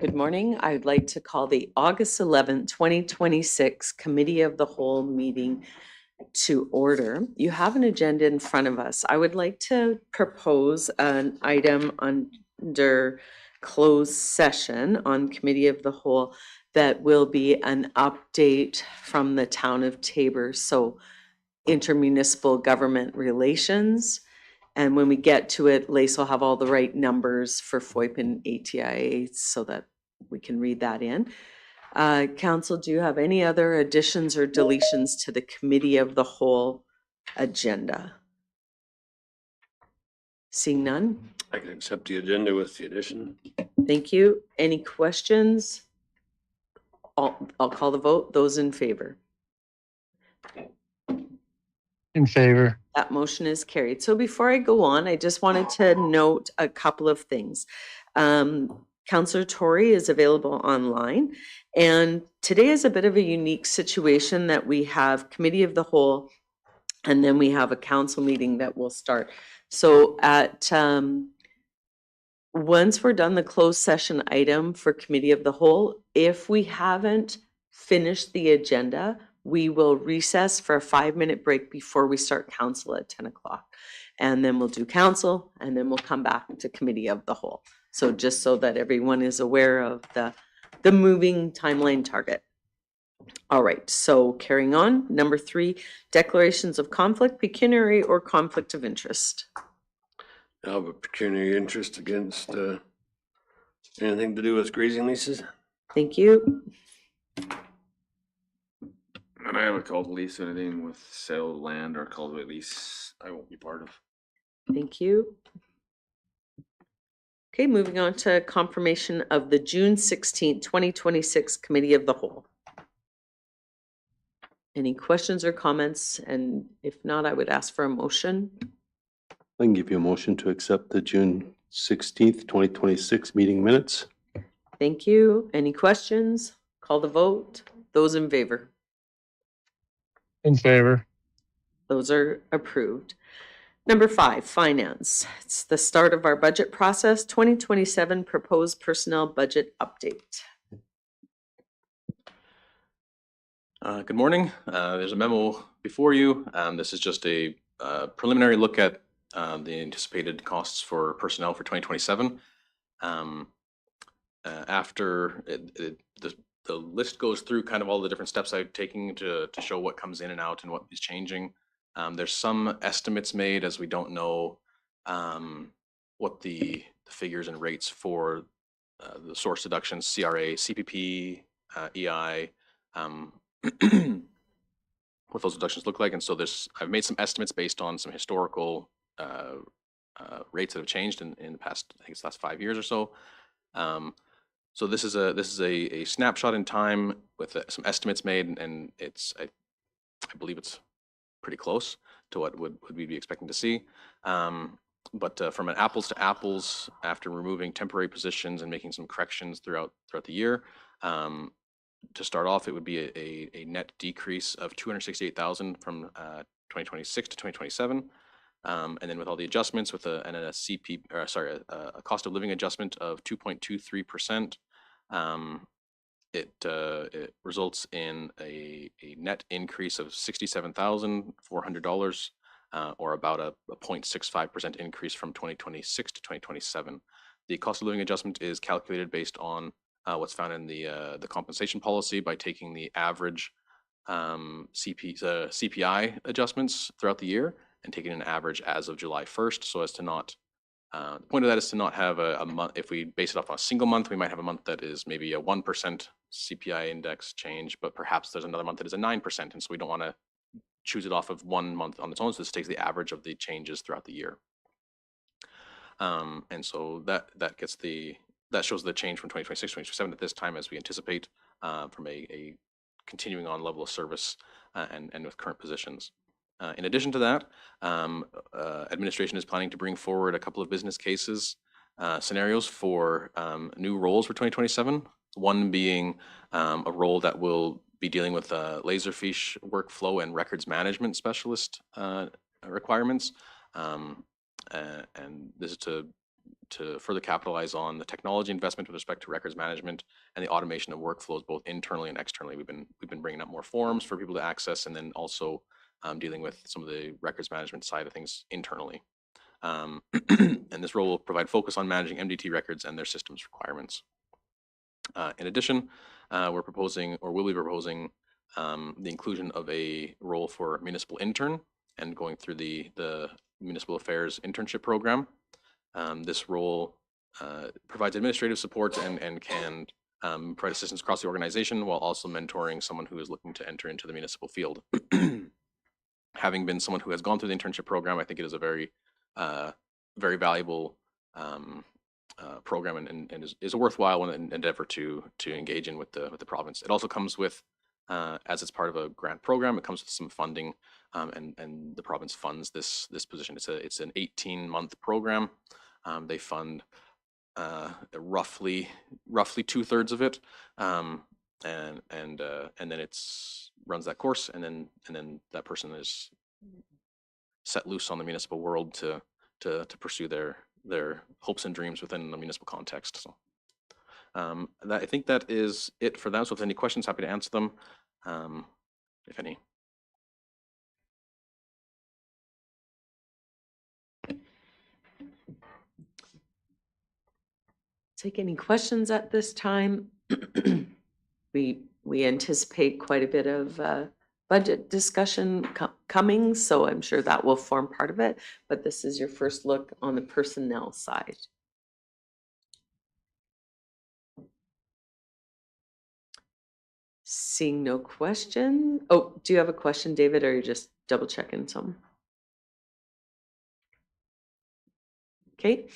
Good morning. I'd like to call the August 11th, 2026 Committee of the Whole meeting to order. You have an agenda in front of us. I would like to propose an item under closed session on Committee of the Whole that will be an update from the town of Tabor. So intermunicipal government relations. And when we get to it, Lace will have all the right numbers for FOIP and ATIA so that we can read that in. Council, do you have any other additions or deletions to the Committee of the Whole agenda? Seeing none? I can accept the agenda with the addition. Thank you. Any questions? I'll call the vote. Those in favor? In favor. That motion is carried. So before I go on, I just wanted to note a couple of things. Councillor Tory is available online, and today is a bit of a unique situation that we have Committee of the Whole, and then we have a council meeting that will start. So at once we're done the closed session item for Committee of the Whole, if we haven't finished the agenda, we will recess for a 5-minute break before we start council at 10 o'clock. And then we'll do council, and then we'll come back to Committee of the Whole. So just so that everyone is aware of the moving timeline target. All right, so carrying on. Number 3, declarations of conflict, pecuniary or conflict of interest. I have a pecuniary interest against anything to do with grazing leases. Thank you. And I have a called lease, anything with sale of land or cultivate lease, I won't be part of. Thank you. Okay, moving on to confirmation of the June 16th, 2026 Committee of the Whole. Any questions or comments? And if not, I would ask for a motion. I can give you a motion to accept the June 16th, 2026 meeting minutes. Thank you. Any questions? Call the vote. Those in favor? In favor. Those are approved. Number 5, finance. It's the start of our budget process, 2027 proposed personnel budget update. Good morning. There's a memo before you. This is just a preliminary look at the anticipated costs for personnel for 2027. After the list goes through kind of all the different steps I've taken to show what comes in and out and what is changing. There's some estimates made as we don't know what the figures and rates for the source deductions, CRA, CPP, EI, what those deductions look like. And so I've made some estimates based on some historical rates that have changed in the past, I think it's the last 5 years or so. So this is a snapshot in time with some estimates made, and I believe it's pretty close to what would we be expecting to see. But from an apples to apples, after removing temporary positions and making some corrections throughout the year, to start off, it would be a net decrease of $268,000 from 2026 to 2027. And then with all the adjustments, with a cost of living adjustment of 2.23%, it results in a net increase of $67,400, or about a 0.65% increase from 2026 to 2027. The cost of living adjustment is calculated based on what's found in the compensation policy by taking the average CPI adjustments throughout the year and taking an average as of July 1st, so as to not, the point of that is to not have a month, if we base it off on a single month, we might have a month that is maybe a 1% CPI index change, but perhaps there's another month that is a 9%, and so we don't want to choose it off of one month on its own, so this takes the average of the changes throughout the year. And so that shows the change from 2026 to 2027 at this time, as we anticipate from a continuing on level of service and with current positions. In addition to that, administration is planning to bring forward a couple of business cases scenarios for new roles for 2027. One being a role that will be dealing with Laserfiche workflow and records management specialist requirements. And this is to to further capitalize on the technology investment with respect to records management and the automation of workflows, both internally and externally. We've been bringing up more forms for people to access, and then also dealing with some of the records management side of things internally. And this role will provide focus on managing MDT records and their systems requirements. In addition, we're proposing, or will be proposing, the inclusion of a role for municipal intern and going through the municipal affairs internship program. This role provides administrative support and can provide assistance across the organization while also mentoring someone who is looking to enter into the municipal field. Having been someone who has gone through the internship program, I think it is a very valuable program and is a worthwhile endeavor to engage in with the province. It also comes with, as it's part of a grant program, it comes with some funding, and the province funds this position. It's an 18-month program. They fund roughly 2/3 of it, and then it's runs that course, and then that person is set loose on the municipal world to pursue their hopes and dreams within the municipal context. So I think that is it for them. So if any questions, happy to answer them, if any. Take any questions at this time? We anticipate quite a bit of budget discussion coming, so I'm sure that will form part of it, but this is your first look on the personnel side. Seeing no question. Oh, do you have a question, David, or are you just double checking some? Okay.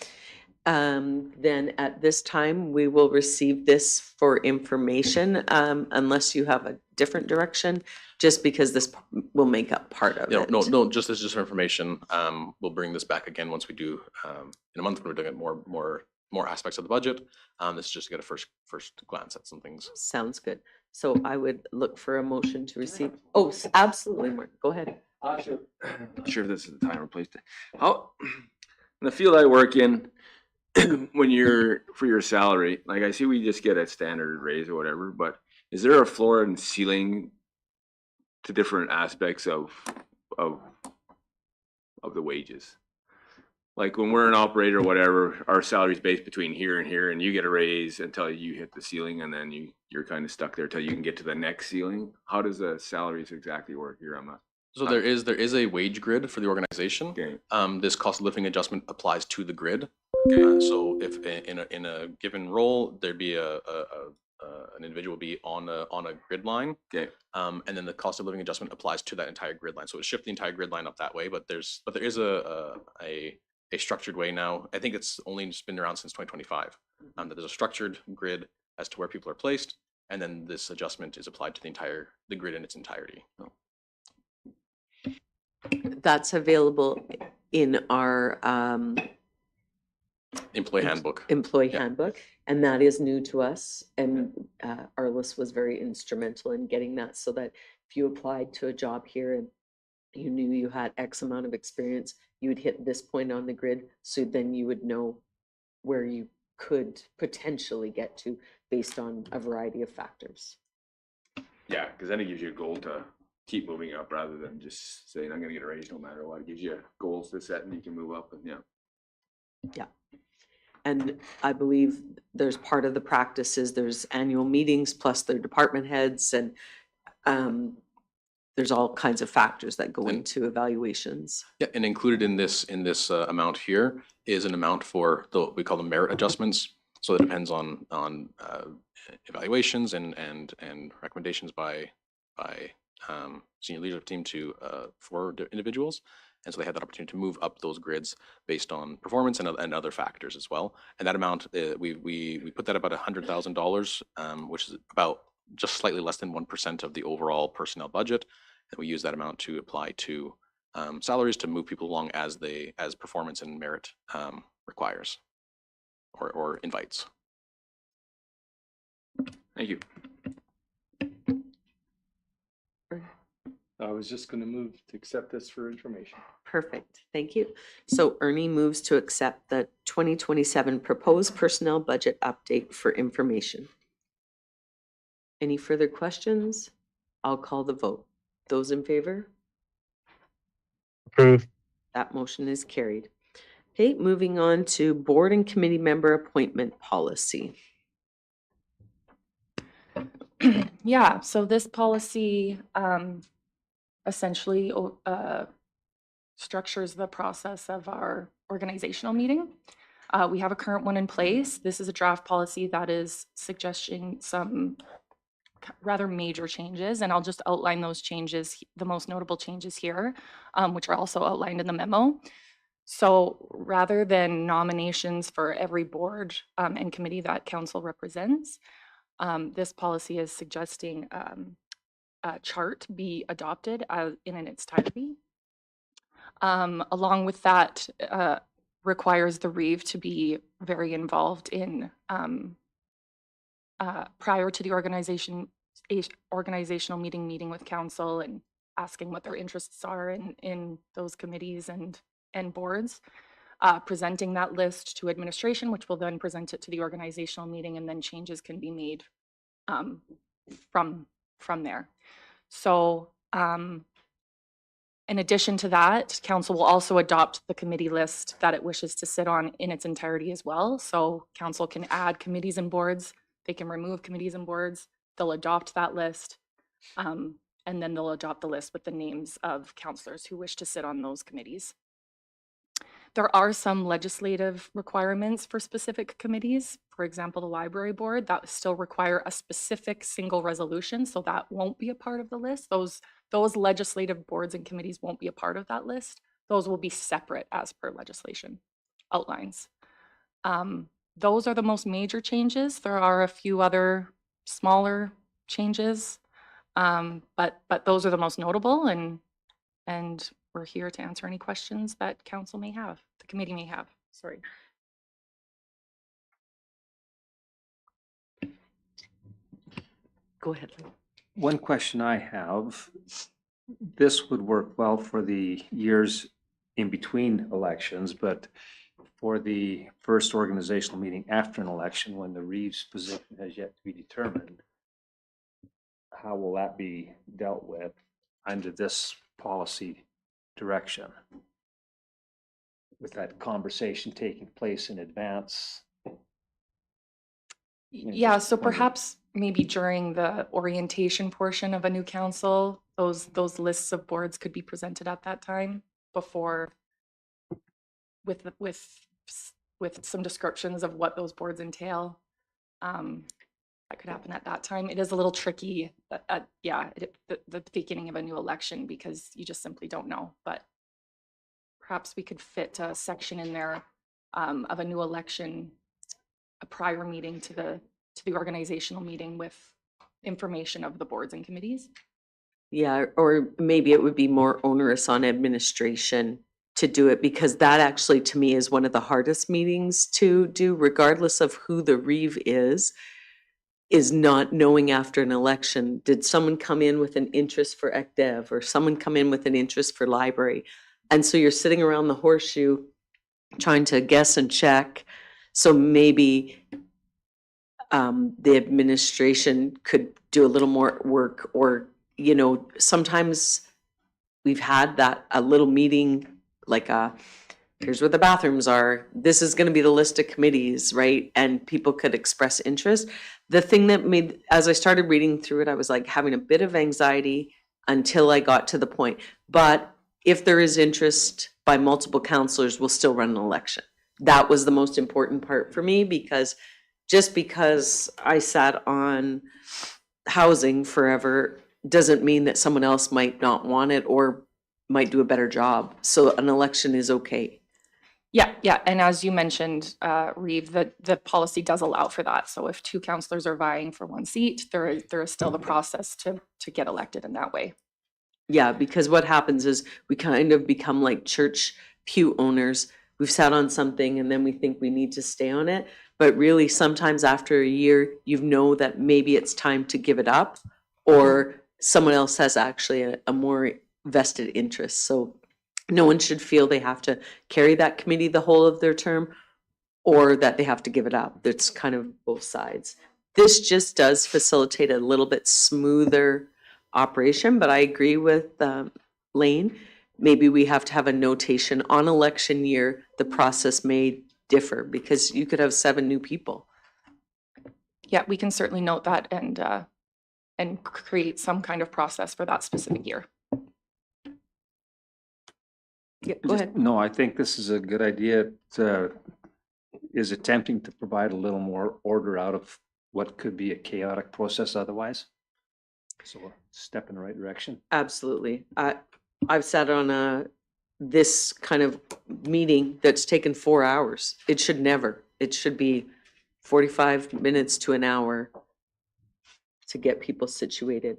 Then at this time, we will receive this for information, unless you have a different direction, just because this will make up part of it. No, just for information. We'll bring this back again once we do, in a month, when we're doing more aspects of the budget. This is just to get a first glance at some things. Sounds good. So I would look for a motion to receive. Oh, absolutely, Mark. Go ahead. Sure. Not sure if this is the time or place to. How, in the field I work in, when you're for your salary, like I see we just get a standard raise or whatever, but is there a floor and ceiling to different aspects of the wages? Like when we're an operator or whatever, our salary's based between here and here, and you get a raise until you hit the ceiling, and then you're kind of stuck there till you can get to the next ceiling. How does the salaries exactly work here? I'm not. So there is a wage grid for the organization. Okay. This cost of living adjustment applies to the grid. Okay. So if in a given role, there'd be an individual be on a grid line. Okay. And then the cost of living adjustment applies to that entire grid line. So it shift the entire grid line up that way. But there is a structured way now. I think it's only just been around since 2025. That there's a structured grid as to where people are placed, and then this adjustment is applied to the grid in its entirety. So. That's available in our Employee handbook. Employee Yeah. handbook, and that is new to us. And Arliss was very instrumental in getting that, so that if you applied to a job here and you knew you had X amount of experience, you would hit this point on the grid, so then you would know where you could potentially get to based on a variety of factors. Yeah, because then it gives you a goal to keep moving up rather than just saying I'm going to get a raise no matter what. It gives you goals to set and you can move up. And Yeah. And I believe there's part of the practice is there's annual meetings plus their department heads, and there's all kinds of factors that go into evaluations. Yeah, and included in this amount here is an amount for we call them merit adjustments. So it depends on evaluations and recommendations by senior leadership team for individuals. And so they had that opportunity to move up those grids based on performance and other factors as well. And that amount, we put that about $100,000, which is about just slightly less than 1% of the overall personnel budget. And we use that amount to apply to salaries to move people along as performance and merit requires or invites. thank you. I was just gonna move to accept this for information. Perfect, thank you. So Ernie moves to accept the 2027 proposed personnel budget update for information. Any further questions? I'll call the vote. Those in favor? Approved. That motion is carried. Okay, moving on to board and committee member appointment policy. Yeah, so this policy essentially structures the process of our organizational meeting. We have a current one in place. This is a draft policy that is suggesting some rather major changes, and I'll just outline those changes, the most notable changes here, which are also outlined in the memo. So rather than nominations for every board and committee that council represents, this policy is suggesting a chart be adopted in its entirety. Along with that, requires the REIV to be very involved in prior to the organizational meeting with council and asking what their interests are in those committees and boards. Presenting that list to administration, which will then present it to the organizational meeting, and then changes can be made from there. So in addition to that, council will also adopt the committee list that it wishes to sit on in its entirety as well. So council can add committees and boards, they can remove committees and boards, they'll adopt that list, and then they'll adopt the list with the names of councillors who wish to sit on those committees. There are some legislative requirements for specific committees. For example, the library board, that still require a specific single resolution, so that won't be a part of the list. Those legislative boards and committees won't be a part of that list. Those will be separate as per legislation outlines. Those are the most major changes. There are a few other smaller changes, but those are the most notable, and we're here to answer any questions that council may have, the committee may have, sorry. Go ahead, Lee. One question I have, this would work well for the years in between elections, but for the first organizational meeting after an election, when the Reeves position has yet to be determined, how will that be dealt with under this policy direction? With that conversation taking place in advance? Yeah, just so wondering. perhaps maybe during the orientation portion of a new council, those lists of boards could be presented at that time before, with some descriptions of what those boards entail. That could happen at that time. It is a little tricky at the beginning of a new election because you just simply don't know, but perhaps we could fit a section in there of a new election, a prior meeting to the organizational meeting with information of the boards and committees. Yeah, or maybe it would be more onerous on administration to do it, because that actually to me is one of the hardest meetings to do, regardless of who the REIV is not knowing after an election, did someone come in with an interest for ECDEV or someone come in with an interest for library? And so you're sitting around the horseshoe trying to guess and check. So maybe the administration could do a little more work, or, you know, sometimes we've had a little meeting, like here's where the bathrooms are, this is going to be the list of committees, right? And people could express interest. The thing that made, as I started reading through it, I was like having a bit of anxiety until I got to the point. But if there is interest by multiple councillors, we'll still run an election. That was the most important part for me, because just because I sat on housing forever doesn't mean that someone else might not want it or might do a better job. So an election is okay. Yeah, and as you mentioned, Reeve, the policy does allow for that. So if two councillors are vying for one seat, there is still the process to get elected in that way. Yeah, because what happens is we kind of become like church pew owners. We've sat on something and then we think we need to stay on it. But really, sometimes after a year, you know that maybe it's time to give it up, or someone else has actually a more vested interest. So no one should feel they have to carry that committee the whole of their term or that they have to give it up. It's kind of both sides. This just does facilitate a little bit smoother operation, but I agree with Lane. Maybe we have to have a notation on election year, the process may differ because you could have 7 new people. Yeah, we can certainly note that and create some kind of process for that specific year. Yeah, go ahead. No, I think this is a good idea. It is attempting to provide a little more order out of what could be a chaotic process otherwise. So a step in the right direction. Absolutely. I've sat on this kind of meeting that's taken 4 hours. It should never. It should be 45 minutes to an hour to get people situated.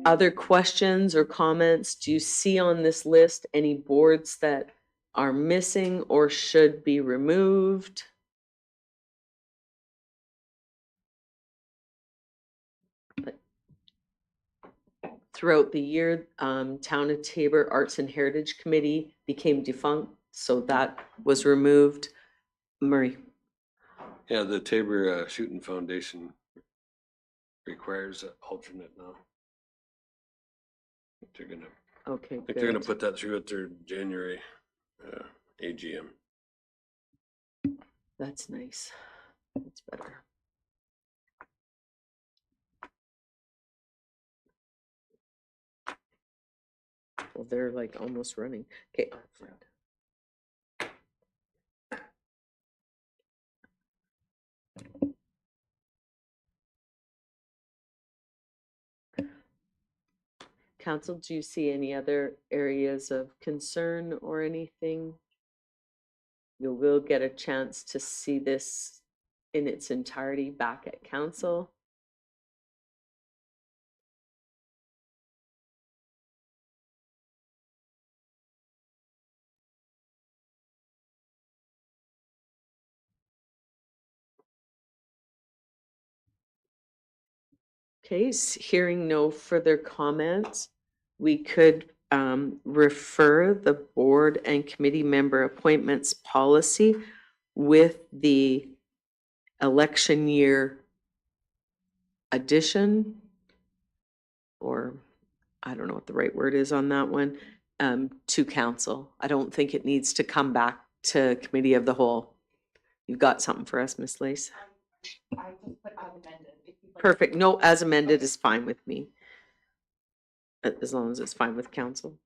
Other questions or comments? Do you see on this list any boards that are missing or should be removed? Throughout the year, Town of Tabor Arts and Heritage Committee became defunct, so that was removed. Murray. Yeah, the Tabor Shooting Foundation requires an alternate now. They're gonna, Okay, I think they're gonna good. put that through at their January AGM. That's nice. That's better. Well, they're like almost running. Okay. Council, do you see any other areas of concern or anything? You will get a chance to see this in its entirety back at council. Okay, hearing no further comments, we could refer the board and committee member appointments policy with the election year addition, or I don't know what the right word is on that one, to council. I don't think it needs to come back to committee of the whole. You've got something for us, Miss Lace? I just put as amended. Perfect. No, as amended is fine with me. As long as it's fine with council.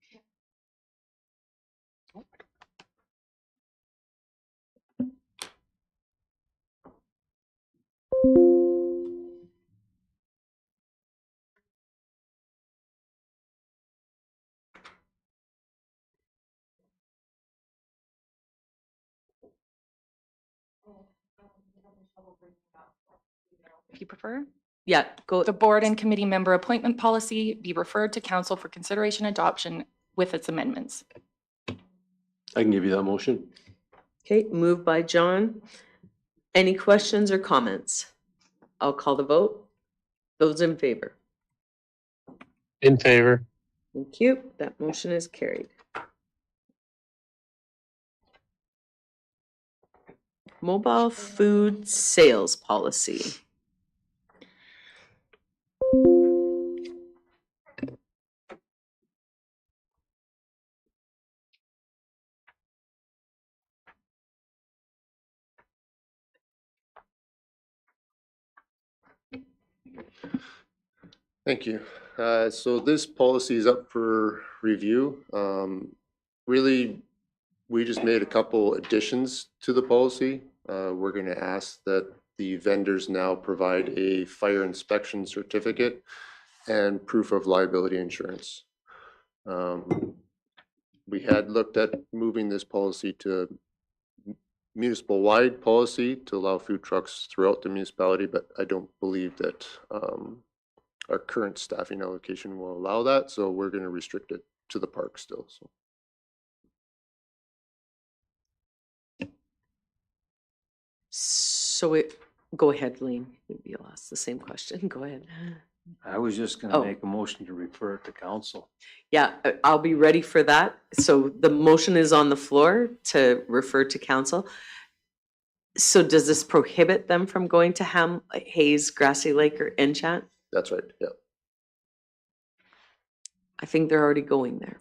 If you prefer. Yeah, go. The board and committee member appointment policy be referred to council for consideration adoption with its amendments. I can give you that motion. Okay, moved by John. Any questions or comments? I'll call the vote. Those in favor? In favor. Thank you. That motion is carried. Mobile food sales policy. Thank you. So this policy is up for review. Really, we just made a couple additions to the policy. We're going to ask that the vendors now provide a fire inspection certificate and proof of liability insurance. We had looked at moving this policy to municipal-wide policy to allow food trucks throughout the municipality, but I don't believe that our current staffing allocation will allow that, so we're going to restrict it to the park still. So Go ahead, Lean. Maybe you'll ask the same question. Go ahead. I was just Oh. gonna make a motion to refer it to council. Yeah, I'll be ready for that. So the motion is on the floor to refer to council. So does this prohibit them from going to Hayes, Grassy Lake, or Enchant? That's right, yeah, I think they're already going there.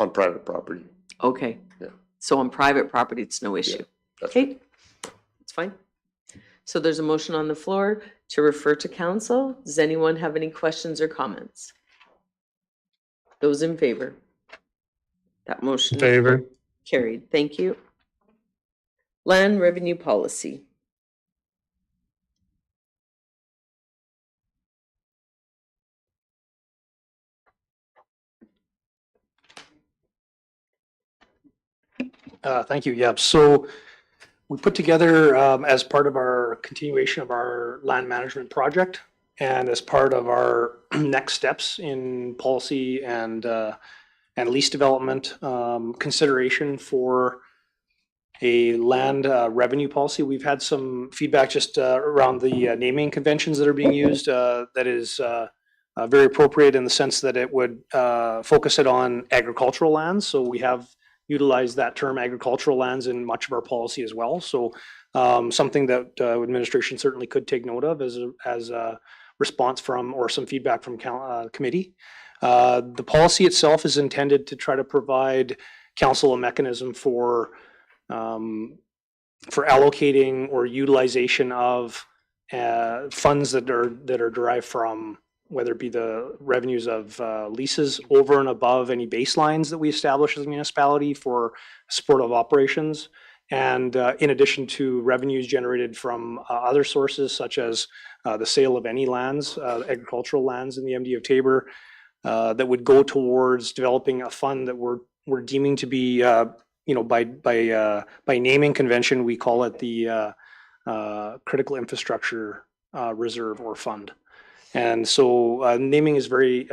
on private property. Okay. Yeah. So on private property, it's no issue. That's right. Okay, it's fine. So there's a motion on the floor to refer to council. Does anyone have any questions or comments? Those in favor? That motion. is Favor. Carried. Thank you. Land revenue policy. Thank you. Yeah, so we put together as part of our continuation of our land management project and as part of our next steps in policy and lease development consideration for a land revenue policy. We've had some feedback just around the naming conventions that are being used that is very appropriate in the sense that it would focus it on agricultural lands. So we have utilized that term agricultural lands in much of our policy as well. So something that administration certainly could take note of as a response from or some feedback from committee. The policy itself is intended to try to provide council a mechanism for allocating or utilization of funds that are derived from whether it be the revenues of leases over and above any baselines that we establish as a municipality for support of operations. And in addition to revenues generated from other sources such as the sale of any lands, agricultural lands in the MD of Tabor, that would go towards developing a fund that we're deeming to be, by naming convention, we call it the Critical Infrastructure Reserve or Fund. And so naming is very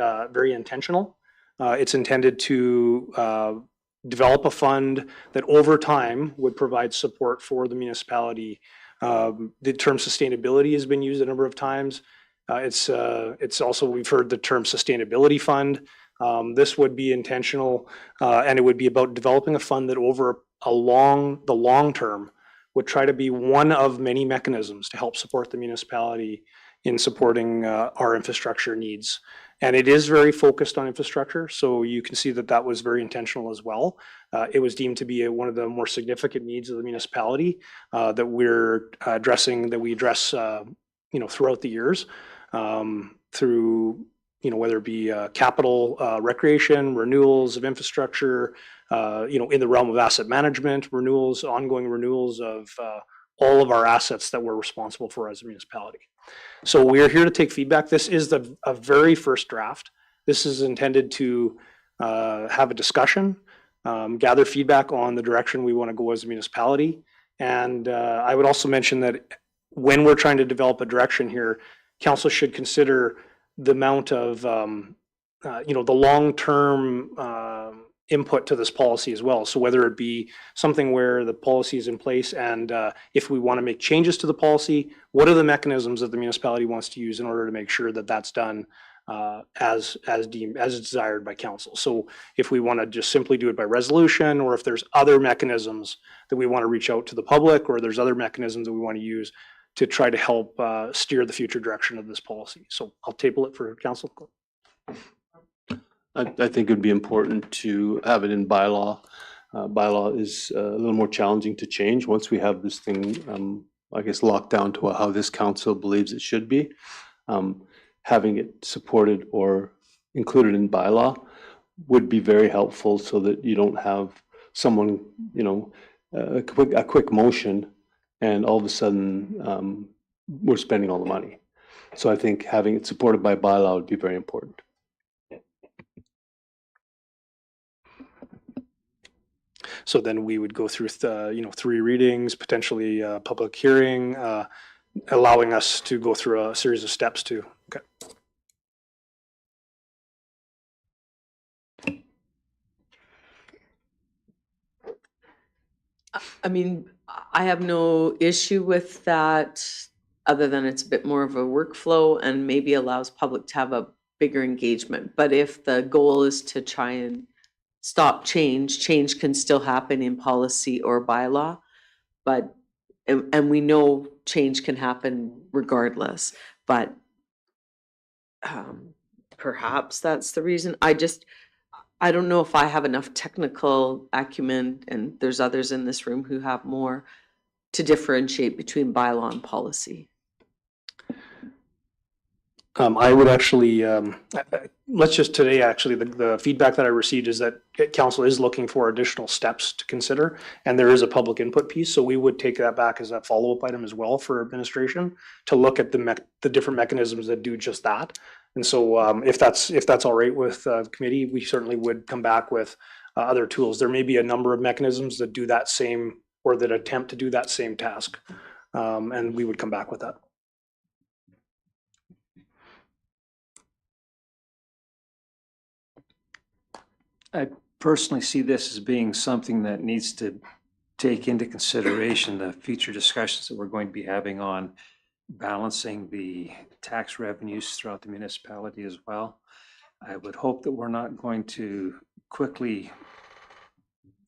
intentional. It's intended to develop a fund that over time would provide support for the municipality. The term sustainability has been used a number of times. It's also, we've heard the term sustainability fund. This would be intentional and it would be about developing a fund that over the long term would try to be one of many mechanisms to help support the municipality in supporting our infrastructure needs. And it is very focused on infrastructure, so you can see that that was very intentional as well. It was deemed to be one of the more significant needs of the municipality that we're addressing, that we address throughout the years through whether it be capital, recreation, renewals of infrastructure, in the realm of asset management, renewals, ongoing renewals of all of our assets that we're responsible for as a municipality. So we are here to take feedback. This is a very first draft. This is intended to have a discussion, gather feedback on the direction we want to go as a municipality. And I would also mention that when we're trying to develop a direction here, council should consider the amount of, the long-term input to this policy as well. So whether it be something where the policy is in place and if we want to make changes to the policy, what are the mechanisms that the municipality wants to use in order to make sure that that's done as desired by council. So if we want to just simply do it by resolution, or if there's other mechanisms that we want to reach out to the public, or there's other mechanisms that we want to use to try to help steer the future direction of this policy. So I'll table it for council. I think it would be important to have it in bylaw. Bylaw is a little more challenging to change once we have this thing, locked down to how this council believes it should be. Having it supported or included in bylaw would be very helpful so that you don't have someone, a quick motion and all of a sudden we're spending all the money. So I think having it supported by bylaw would be very important. So then we would go through, 3 readings, potentially a public hearing, allowing us to go through a series of steps too. Okay. I mean, I have no issue with that other than it's a bit more of a workflow and maybe allows public to have a bigger engagement. But if the goal is to try and stop change, change can still happen in policy or bylaw. But, and we know change can happen regardless, but perhaps that's the reason. I don't know if I have enough technical acumen, and there's others in this room who have more, to differentiate between bylaw and policy. I would actually, let's just today, actually, the feedback that I received is that council is looking for additional steps to consider, and there is a public input piece, so we would take that back as a follow-up item as well for administration to look at the different mechanisms that do just that. And so if that's all right with the committee, we certainly would come back with other tools. There may be a number of mechanisms that do that same, or that attempt to do that same task, and we would come back with that. I personally see this as being something that needs to take into consideration the future discussions that we're going to be having on balancing the tax revenues throughout the municipality as well. I would hope that we're not going to quickly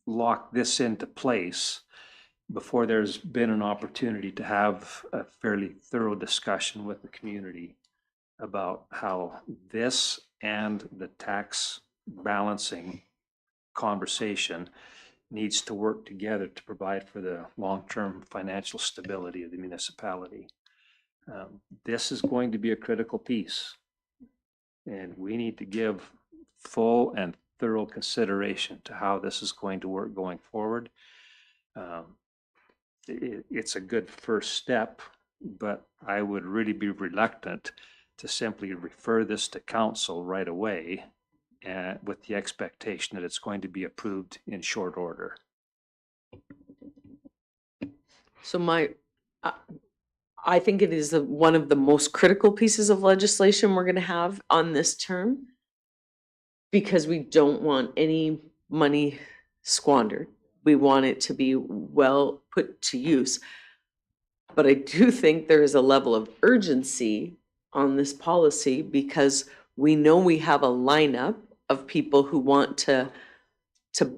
lock this into place before there's been an opportunity to have a fairly thorough discussion with the community about how this and the tax balancing conversation needs to work together to provide for the long-term financial stability of the municipality. This is going to be a critical piece, and we need to give full and thorough consideration to how this is going to work going forward. It's a good first step, but I would really be reluctant to simply refer this to council right away with the expectation that it's going to be approved in short order. So I think it is one of the most critical pieces of legislation we're going to have on this term, because we don't want any money squandered. We want it to be well put to use. But I do think there is a level of urgency on this policy, because we know we have a lineup of people who want to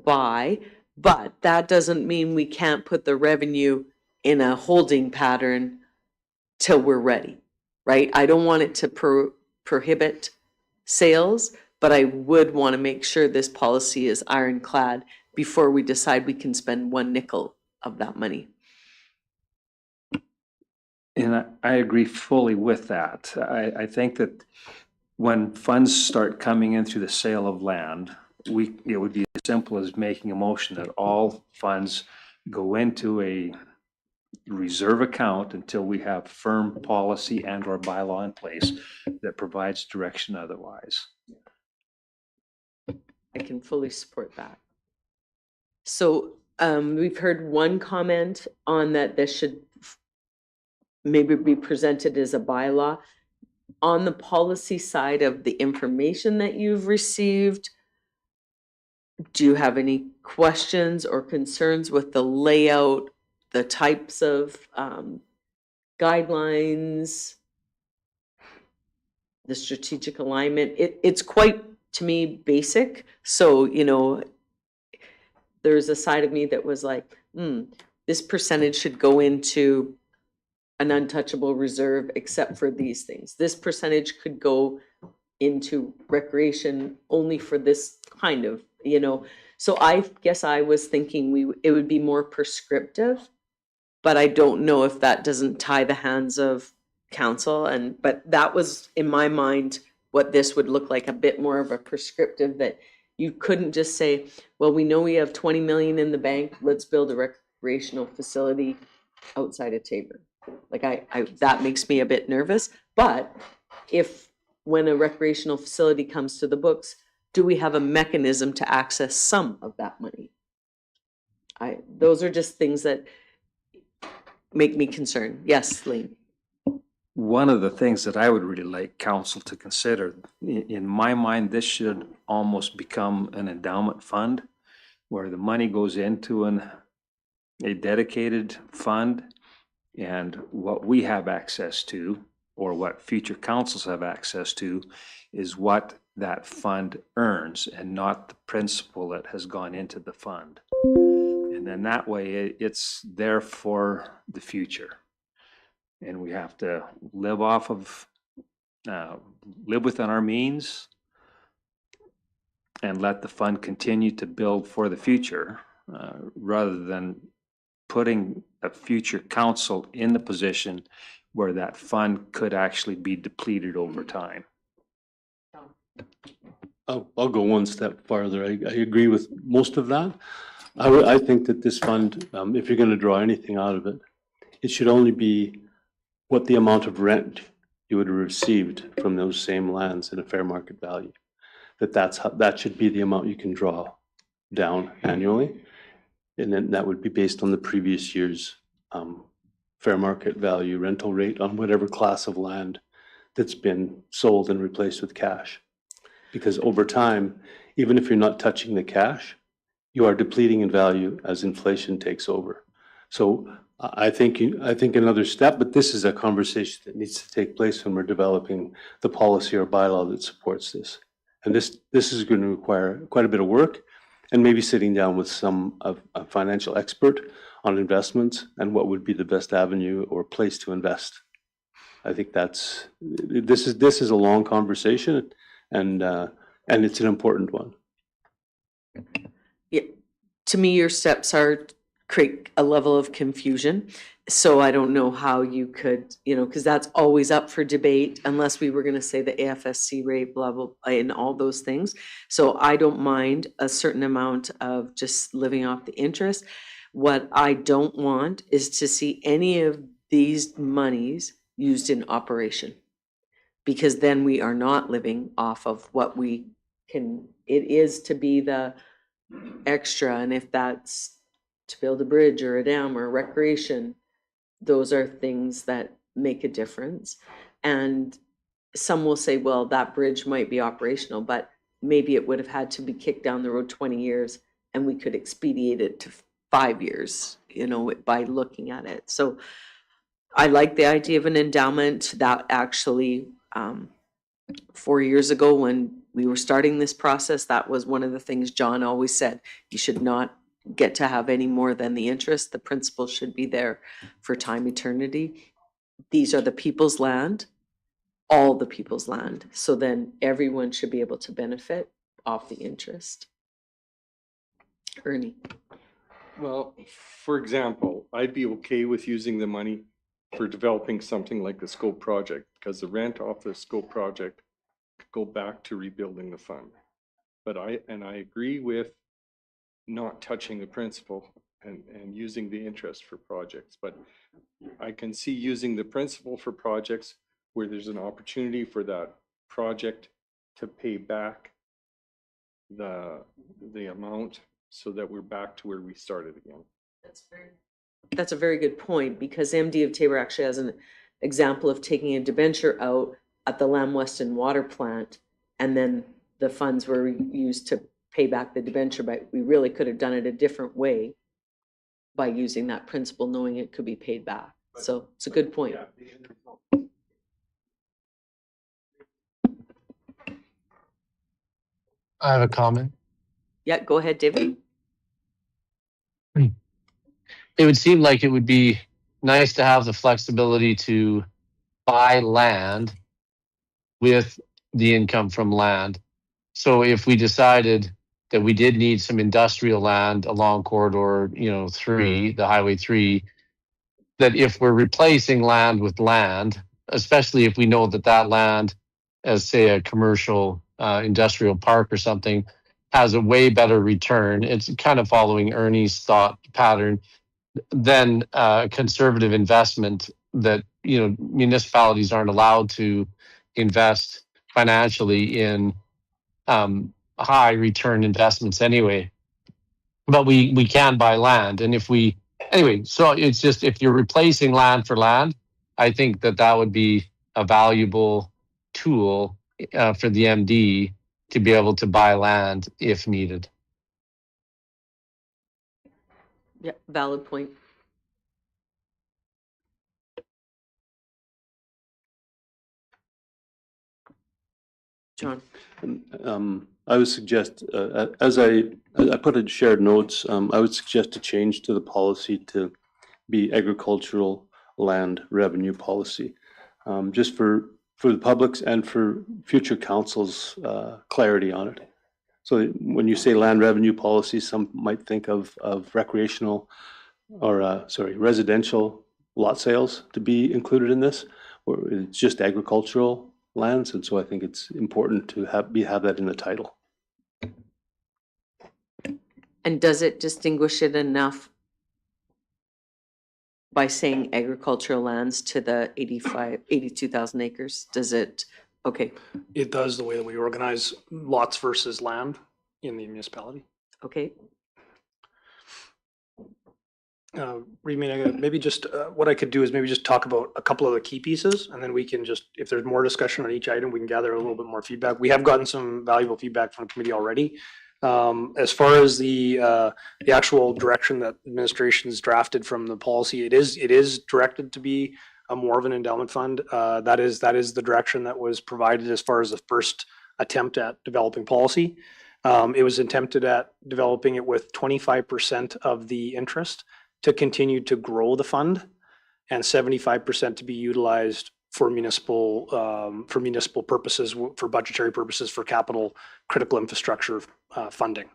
buy, but that doesn't mean we can't put the revenue in a holding pattern till we're ready, right? I don't want it to prohibit sales, but I would want to make sure this policy is ironclad before we decide we can spend one nickel of that money. And I agree fully with that. I think that when funds start coming in through the sale of land, it would be as simple as making a motion that all funds go into a reserve account until we have firm policy and or bylaw in place that provides direction otherwise. I can fully support that. So we've heard one comment on that this should maybe be presented as a bylaw. On the policy side of the information that you've received, do you have any questions or concerns with the layout, the types of guidelines, the strategic alignment? It's quite, to me, basic. So, you know, there's a side of me that was like, this percentage should go into an untouchable reserve except for these things. This percentage could go into recreation only for this kind of, you know. So I guess I was thinking it would be more prescriptive, but I don't know if that doesn't tie the hands of council. But that was in my mind what this would look like, a bit more of a prescriptive, that you couldn't just say, well, we know we have 20 million in the bank, let's build a recreational facility outside of Taber. Like that makes me a bit nervous. But when a recreational facility comes to the books, do we have a mechanism to access some of that money? Those are just things that make me concerned. Yes, Lee. One of the things that I would really like council to consider, in my mind, this should almost become an endowment fund where the money goes into a dedicated fund, And what we have access to, or what future councils have access to, is what that fund earns and not the principal that has gone into the fund. And then that way it's there for the future. And we have to live off of, live within our means and let the fund continue to build for the future, rather than putting a future council in the position where that fund could actually be depleted over time. I'll go one step farther. I agree with most of that. I think that this fund, if you're gonna draw anything out of it, it should only be what the amount of rent you would have received from those same lands in a fair market value. That should be the amount you can draw down annually. And then that would be based on the previous year's fair market value rental rate on whatever class of land that's been sold and replaced with cash. Because over time, even if you're not touching the cash, you are depleting in value as inflation takes over. So I think another step, but this is a conversation that needs to take place when we're developing the policy or bylaw that supports this. And this is going to require quite a bit of work, and maybe sitting down with a financial expert on investments and what would be the best avenue or place to invest. I think this is a long conversation, and it's an important one. Yeah, to me, your steps are create a level of confusion. So I don't know how you could, because that's always up for debate unless we were going to say the AFSC rate, blah, blah, blah, and all those things. So I don't mind a certain amount of just living off the interest. What I don't want is to see any of these monies used in operation, because then we are not living off of what we can, it is to be the extra. And if that's to build a bridge or a dam or recreation, those are things that make a difference. And some will say, well, that bridge might be operational, but maybe it would have had to be kicked down the road 20 years and we could expedite it to 5 years, by looking at it. So I like the idea of an endowment. That actually, 4 years ago when we were starting this process, that was one of the things John always said. You should not get to have any more than the interest. The principal should be there for time eternity. These are the people's land, all the people's land. So then everyone should be able to benefit off the interest. Ernie. Well, for example, I'd be okay with using the money for developing something like the scope project, because the rent off the scope project could go back to rebuilding the fund. But I agree with not touching the principal and using the interest for projects. But I can see using the principal for projects where there's an opportunity for that project to pay back the amount so that we're back to where we started again. That's a very good point, because MD of Tabor actually has an example of taking a debenture out at the Lamb Weston water plant, and then the funds were used to pay back the debenture, but we really could have done it a different way by using that principal, knowing it could be paid back. So it's a good point. I have a comment. Yeah, go ahead, David. It would seem like it would be nice to have the flexibility to buy land with the income from land. So if we decided that we did need some industrial land along corridor, 3, the highway 3, that if we're replacing land with land, especially if we know that land, as say a commercial industrial park or something, has a way better return, it's kind of following Ernie's thought pattern, than conservative investment that, municipalities aren't allowed to invest financially in high return investments anyway. But we can buy land. And so it's just, if you're replacing land for land, I think that would be a valuable tool for the MD to be able to buy land if needed. Yeah, valid point. John? I would suggest, as I put in shared notes, I would suggest a change to the policy to be agricultural land revenue policy. Just for the public's and for future councils' clarity on it. So when you say land revenue policy, some might think of recreational or, residential lot sales to be included in this, or it's just agricultural lands. And so I think it's important to have that in the title. And does it distinguish it enough by saying agricultural lands to the 82,000 acres? Does it, okay, It does the way that we organize lots versus land in the municipality. okay. Maybe just what I could do is maybe just talk about a couple of the key pieces, and then we can just, if there's more discussion on each item, we can gather a little bit more feedback. We have gotten some valuable feedback from the committee already. As far as the actual direction that administration has drafted from the policy, it is directed to be more of an endowment fund. That is the direction that was provided as far as the first attempt at developing policy. It was attempted at developing it with 25% of the interest to continue to grow the fund, and 75% to be utilized for municipal purposes, for budgetary purposes, for capital critical infrastructure funding.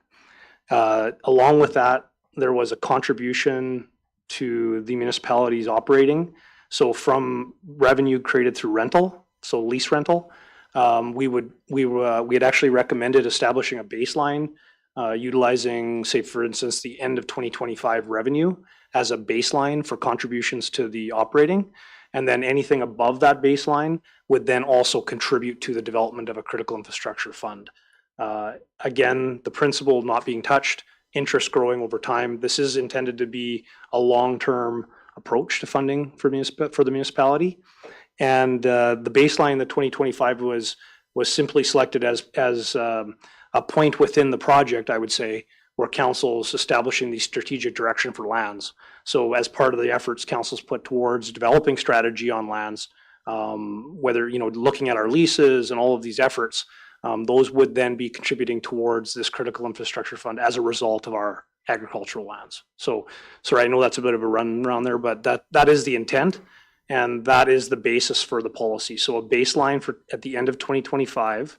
Along with that, there was a contribution to the municipality's operating. So from revenue created through rental, so lease rental, we had actually recommended establishing a baseline, utilizing, say, for instance, the end of 2025 revenue as a baseline for contributions to the operating. And then anything above that baseline would then also contribute to the development of a critical infrastructure fund. Again, the principle not being touched, interest growing over time. This is intended to be a long-term approach to funding for the municipality. And the baseline, the 2025, was simply selected as a point within the project, I would say, where council's establishing the strategic direction for lands. So as part of the efforts council's put towards developing strategy on lands, whether, looking at our leases and all of these efforts, those would then be contributing towards this critical infrastructure fund as a result of our agricultural lands. So, sorry, I know that's a bit of a run around there, but that is the intent, and that is the basis for the policy. So a baseline for at the end of 2025,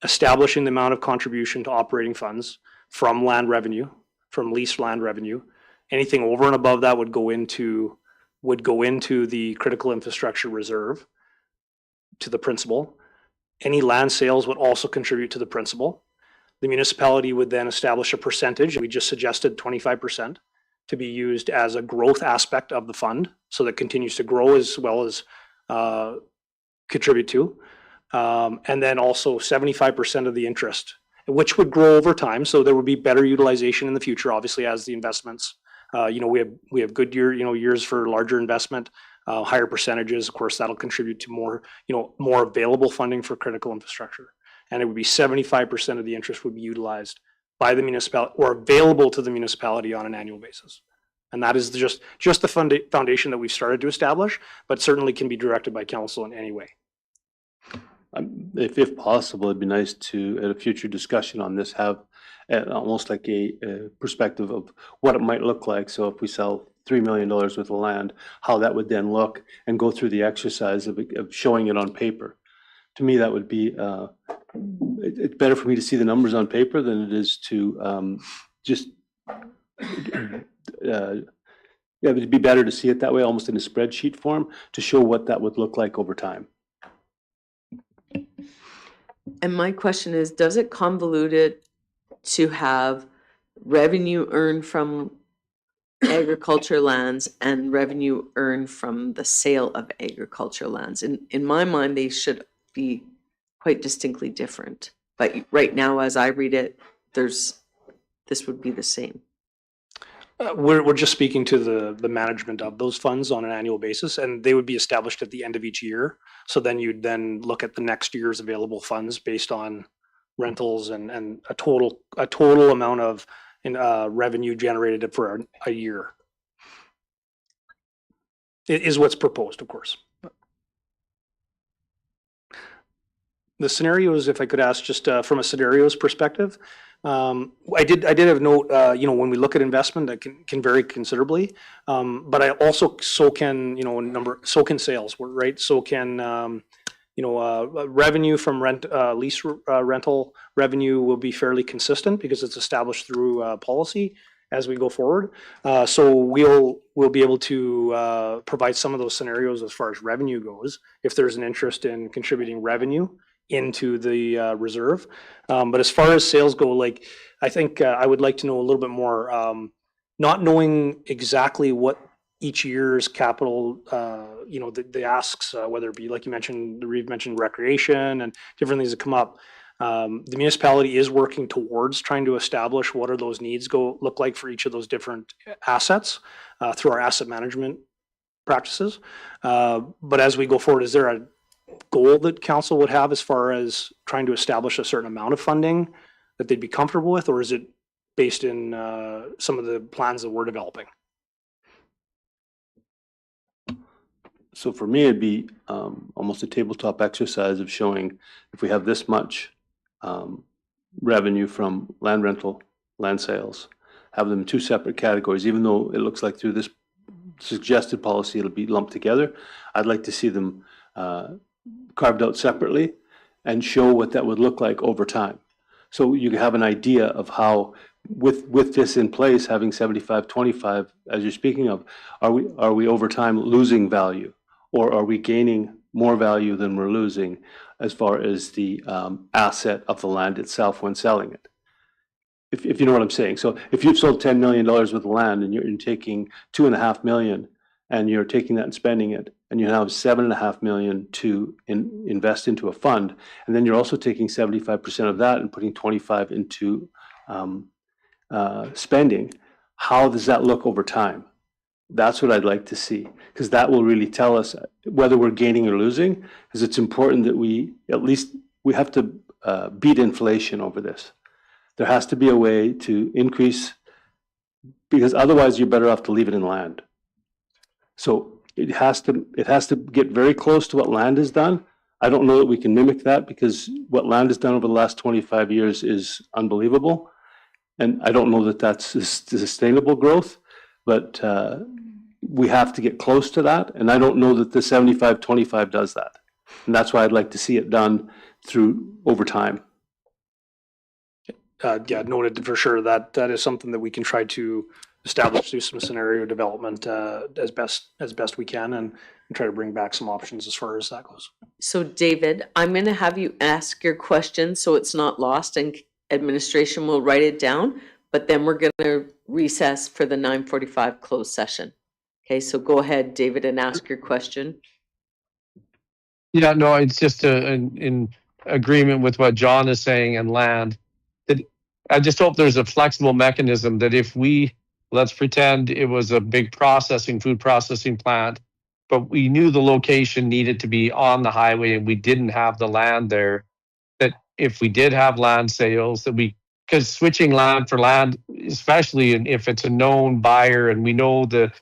establishing the amount of contribution to operating funds from land revenue, from leased land revenue. Anything over and above that would go into the critical infrastructure reserve, to the principal. Any land sales would also contribute to the principal. The municipality would then establish a percentage. We just suggested 25% to be used as a growth aspect of the fund, so that continues to grow as well as contribute to. And then also 75% of the interest, which would grow over time. So there would be better utilization in the future, obviously, as the investments, we have good years for larger investment, higher percentages. Of course, that'll contribute to more available funding for critical infrastructure. And it would be 75% of the interest would be utilized by the municipality or available to the municipality on an annual basis. And that is just the foundation that we've started to establish, but certainly can be directed by council in any way. If possible, it'd be nice to, at a future discussion on this, have almost like a perspective of what it might look like. So if we sell $3 million worth of land, how that would then look, and go through the exercise of showing it on paper. To me, that would be, it's better for me to see the numbers on paper than it is to just, it'd be better to see it that way, almost in a spreadsheet form, to show what that would look like over time. And my question is, does it convolute it to have revenue earned from agriculture lands and revenue earned from the sale of agriculture lands? In my mind, they should be quite distinctly different. But right now, as I read it, this would be the same. We're just speaking to the management of those funds on an annual basis, and they would be established at the end of each year. So then you'd then look at the next year's available funds based on rentals and a total amount of revenue generated for a year. It is what's proposed, of course. the scenarios, if I could ask, just from a scenarios perspective, I did have note, when we look at investment, that can vary considerably. But I also, so can sales, right? So can, revenue from lease rental revenue will be fairly consistent because it's established through policy as we go forward. So we'll be able to provide some of those scenarios as far as revenue goes, if there's an interest in contributing revenue into the reserve. But as far as sales go, I think I would like to know a little bit more, not knowing exactly what each year's capital, the asks, whether it be, like you mentioned, Reeve mentioned recreation and different things that come up. The municipality is working towards trying to establish what are those needs look like for each of those different assets through our asset management practices. But as we go forward, is there a goal that council would have as far as trying to establish a certain amount of funding that they'd be comfortable with, or is it based in some of the plans that we're developing? So for me, it'd be almost a tabletop exercise of showing if we have this much revenue from land rental, land sales, have them in two separate categories, even though it looks like through this suggested policy it'll be lumped together. I'd like to see them carved out separately and show what that would look like over time. So you have an idea of how, with this in place, having 75-25, as you're speaking of, are we over time losing value, or are we gaining more value than we're losing as far as the asset of the land itself when selling it? If you know what I'm saying. So if you've sold $10 million worth of land and you're taking $2.5 million and you're taking that and spending it, and you have $7.5 million to invest into a fund, and then you're also taking 75% of that and putting 25 into spending, how does that look over time? That's what I'd like to see, because that will really tell us whether we're gaining or losing, because it's important that we have to beat inflation over this. There has to be a way to increase, because otherwise you're better off to leave it in land. So it has to get very close to what land has done. I don't know that we can mimic that, because what land has done over the last 25 years is unbelievable. And I don't know that that's sustainable growth, but we have to get close to that. And I don't know that the 75-25 does that. And that's why I'd like to see it done through over time. Yeah, noted for sure. That is something that we can try to establish through some scenario development as best we can, and try to bring back some options as far as that goes. So David, I'm going to have you ask your question so it's not lost, and administration will write it down, but then we're going to recess for the 9:45 closed session. Okay, so go ahead, David, and ask your question. Yeah, no, it's just in agreement with what John is saying and land. That I just hope there's a flexible mechanism that if let's pretend it was a big food processing plant, but we knew the location needed to be on the highway and we didn't have the land there, that if we did have land sales, because switching land for land, especially if it's a known buyer and we know that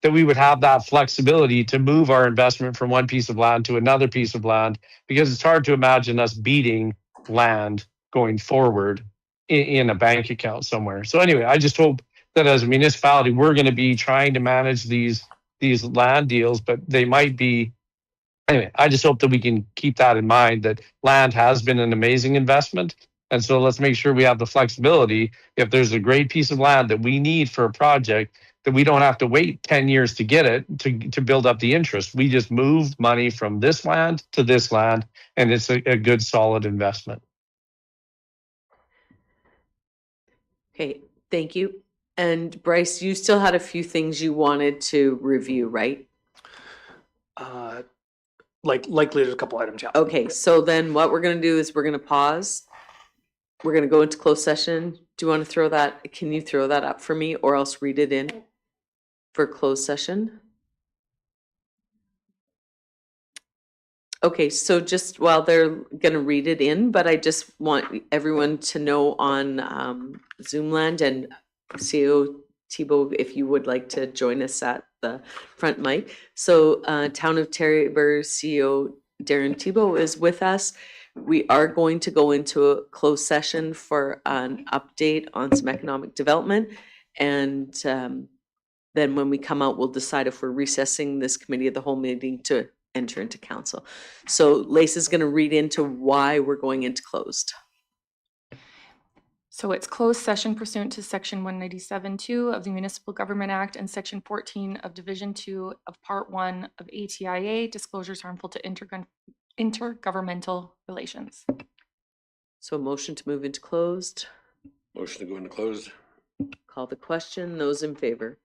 we would have that flexibility to move our investment from one piece of land to another piece of land, because it's hard to imagine us beating land going forward in a bank account somewhere. So anyway, I just hope that as a municipality, we're going to be trying to manage these land deals, but they might be. Anyway, I just hope that we can keep that in mind, that land has been an amazing investment. And so let's make sure we have the flexibility. If there's a great piece of land that we need for a project, that we don't have to wait 10 years to get it, to build up the interest. We just move money from this land to this land, and it's a good, solid investment. Okay, thank you. And Bryce, you still had a few things you wanted to review, right? Likely there's a couple items, yeah. Okay, so then what we're going to do is we're going to pause. We're going to go into closed session. Do you want to throw that? Can you throw that up for me, or else read it in for closed session? Okay, so just while they're going to read it in, but I just want everyone to know on Zoomland, and CEO Thibault, if you would like to join us at the front mic. So Town of Taber CEO Darren Tebow is with us. We are going to go into a closed session for an update on some economic development. And then when we come out, we'll decide if we're recessing this committee of the whole meeting to enter into council. So Lace is going to read into why we're going into closed. So it's closed session pursuant to section 197(2) of the Municipal Government Act and section 14 of Division 2 of Part 1 of ATIA, disclosures harmful to intergovernmental relations. So a motion to move into closed. Motion to go into closed. Call the question. Those in favor?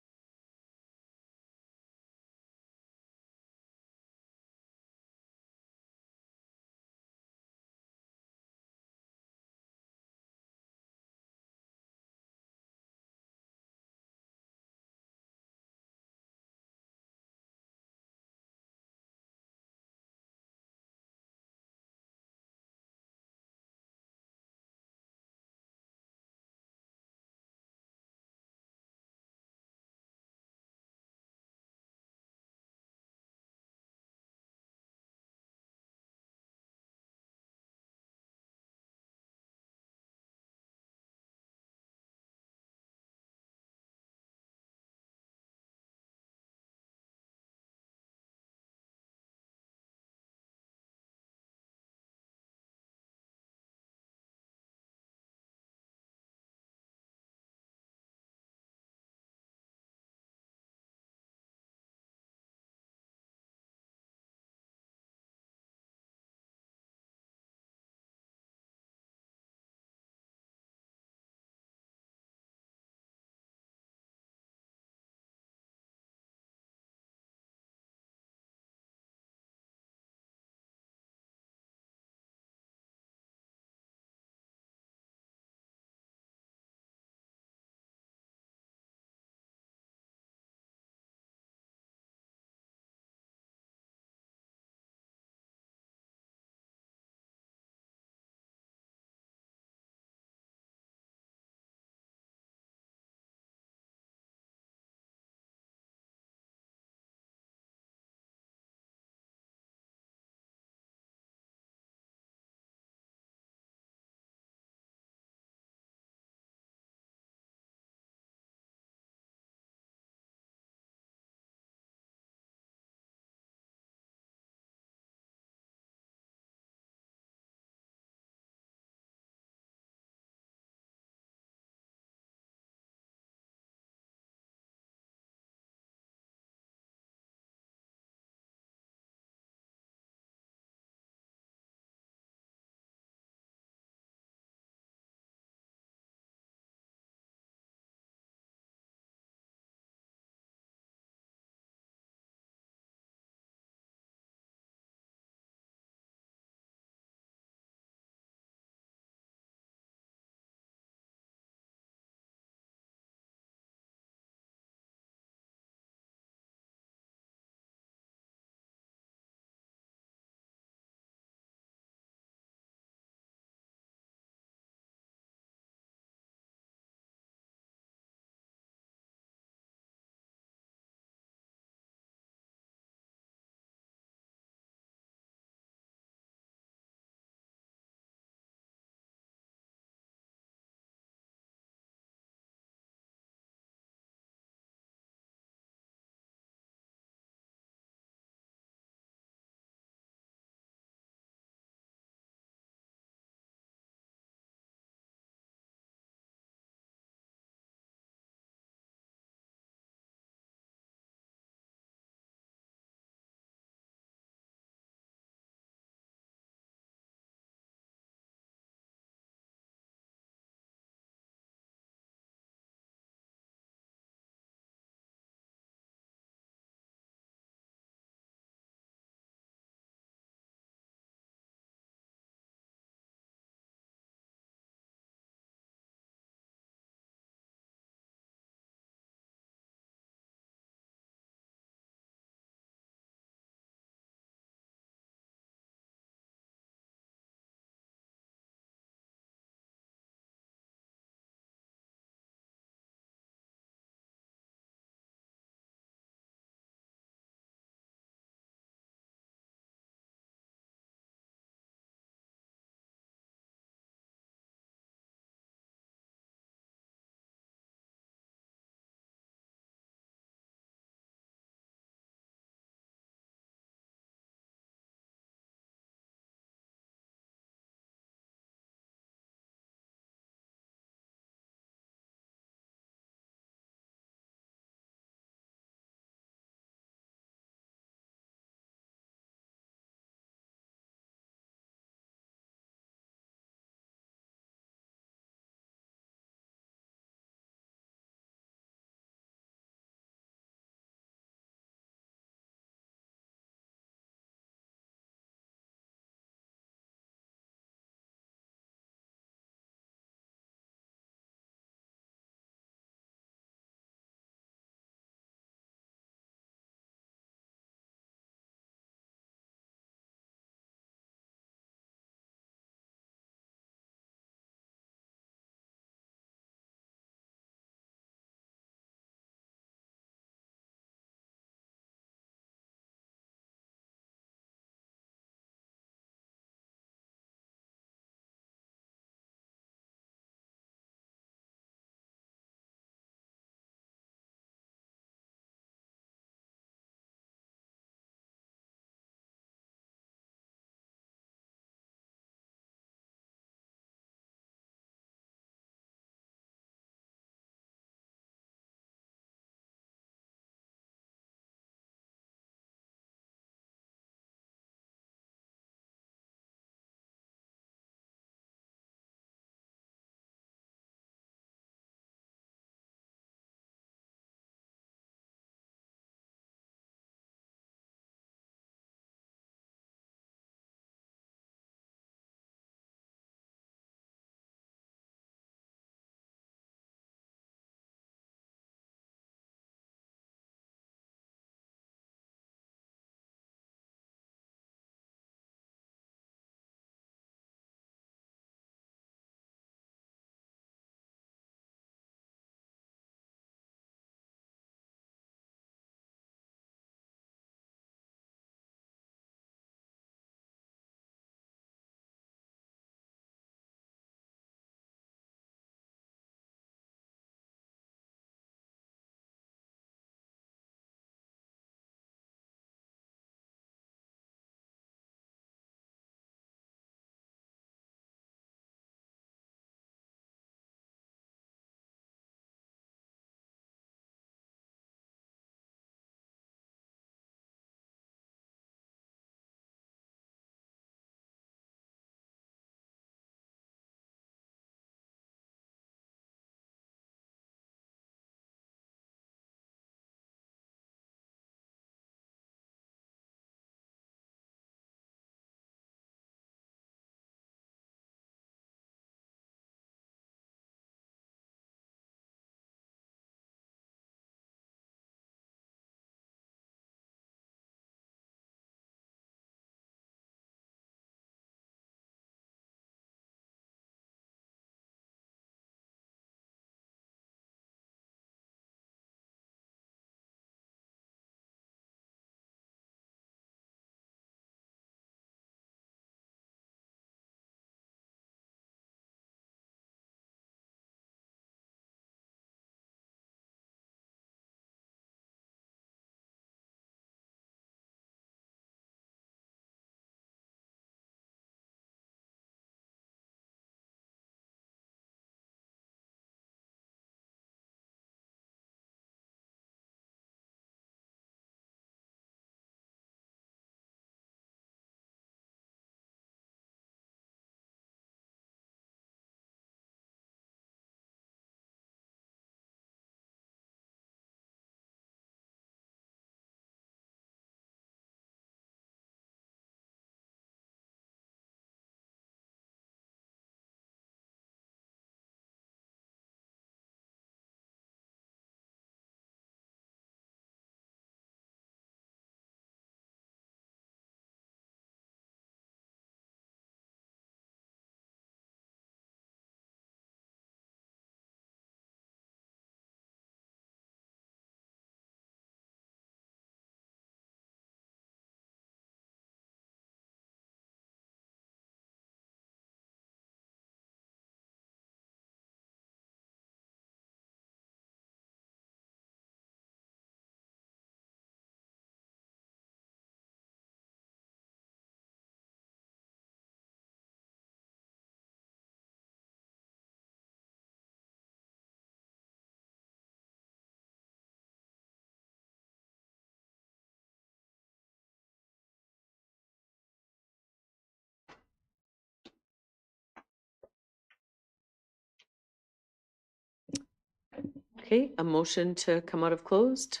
Okay, a motion to come out of closed.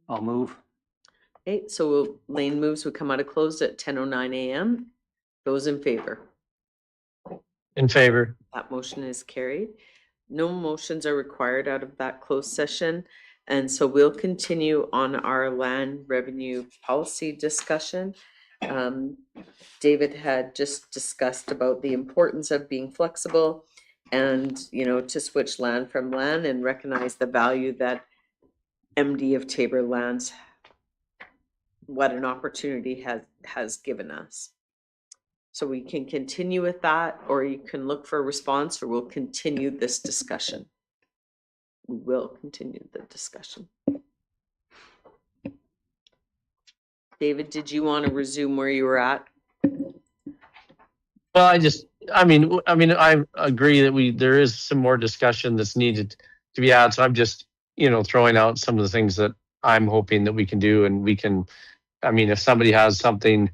I'll move. Okay, so Lane moves, we come out of closed at 10:09 a.m. Those in favor? In favor. That motion is carried. No motions are required out of that closed session. And so we'll continue on our land revenue policy discussion. David had just discussed about the importance of being flexible and, you know, to switch land from land and recognize the value that MD of Tabor lands, what an opportunity has given us. So we can continue with that, or you can look for a response, or we'll continue this discussion. We will continue the discussion. David, did you want to resume where you were at? Well, I mean, I agree that there is some more discussion that's needed to be had. So I'm just, throwing out some of the things that I'm hoping that we can do, and we can, if somebody has something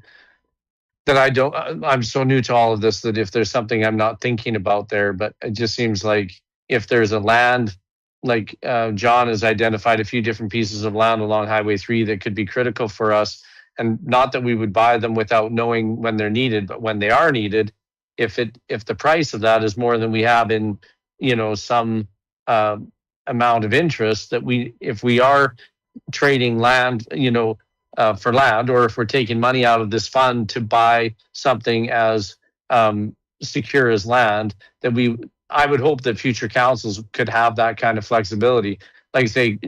that I'm so new to all of this that if there's something I'm not thinking about there, but it just seems like if there's a land, like John has identified a few different pieces of land along Highway 3 that could be critical for us, and not that we would buy them without knowing when they're needed, but when they are needed, if the price of that is more than we have in, some amount of interest, that if we are trading land, for land, or if we're taking money out of this fund to buy something as secure as land, that I would hope that future councils could have that kind of flexibility. Like say,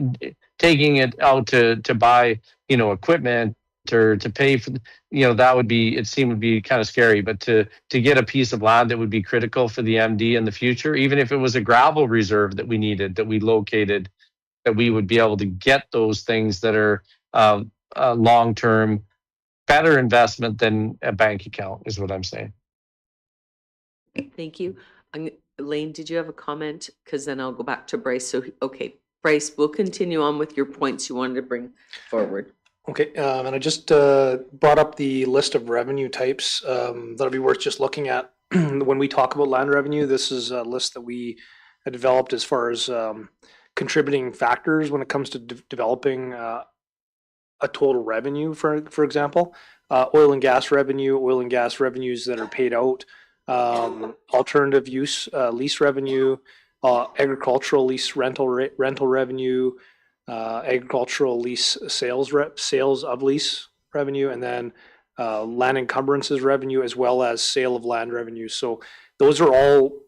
taking it out to buy, equipment or to pay for, that would be, would be kind of scary. But to get a piece of land that would be critical for the MD in the future, even if it was a gravel reserve that we needed, that we located, that we would be able to get those things that are a long-term better investment than a bank account, is what I'm saying. Thank you. Lane, did you have a comment? Because then I'll go back to Bryce. So, okay, Bryce, we'll continue on with your points you wanted to bring forward. Okay, and I just brought up the list of revenue types that'll be worth just looking at. When we talk about land revenue, this is a list that we had developed as far as contributing factors when it comes to developing a total revenue, for example. Oil and gas revenues that are paid out, alternative use lease revenue, agricultural lease rental revenue, agricultural lease sales of lease revenue, and then land encumbrances revenue, as well as sale of land revenue. So those are all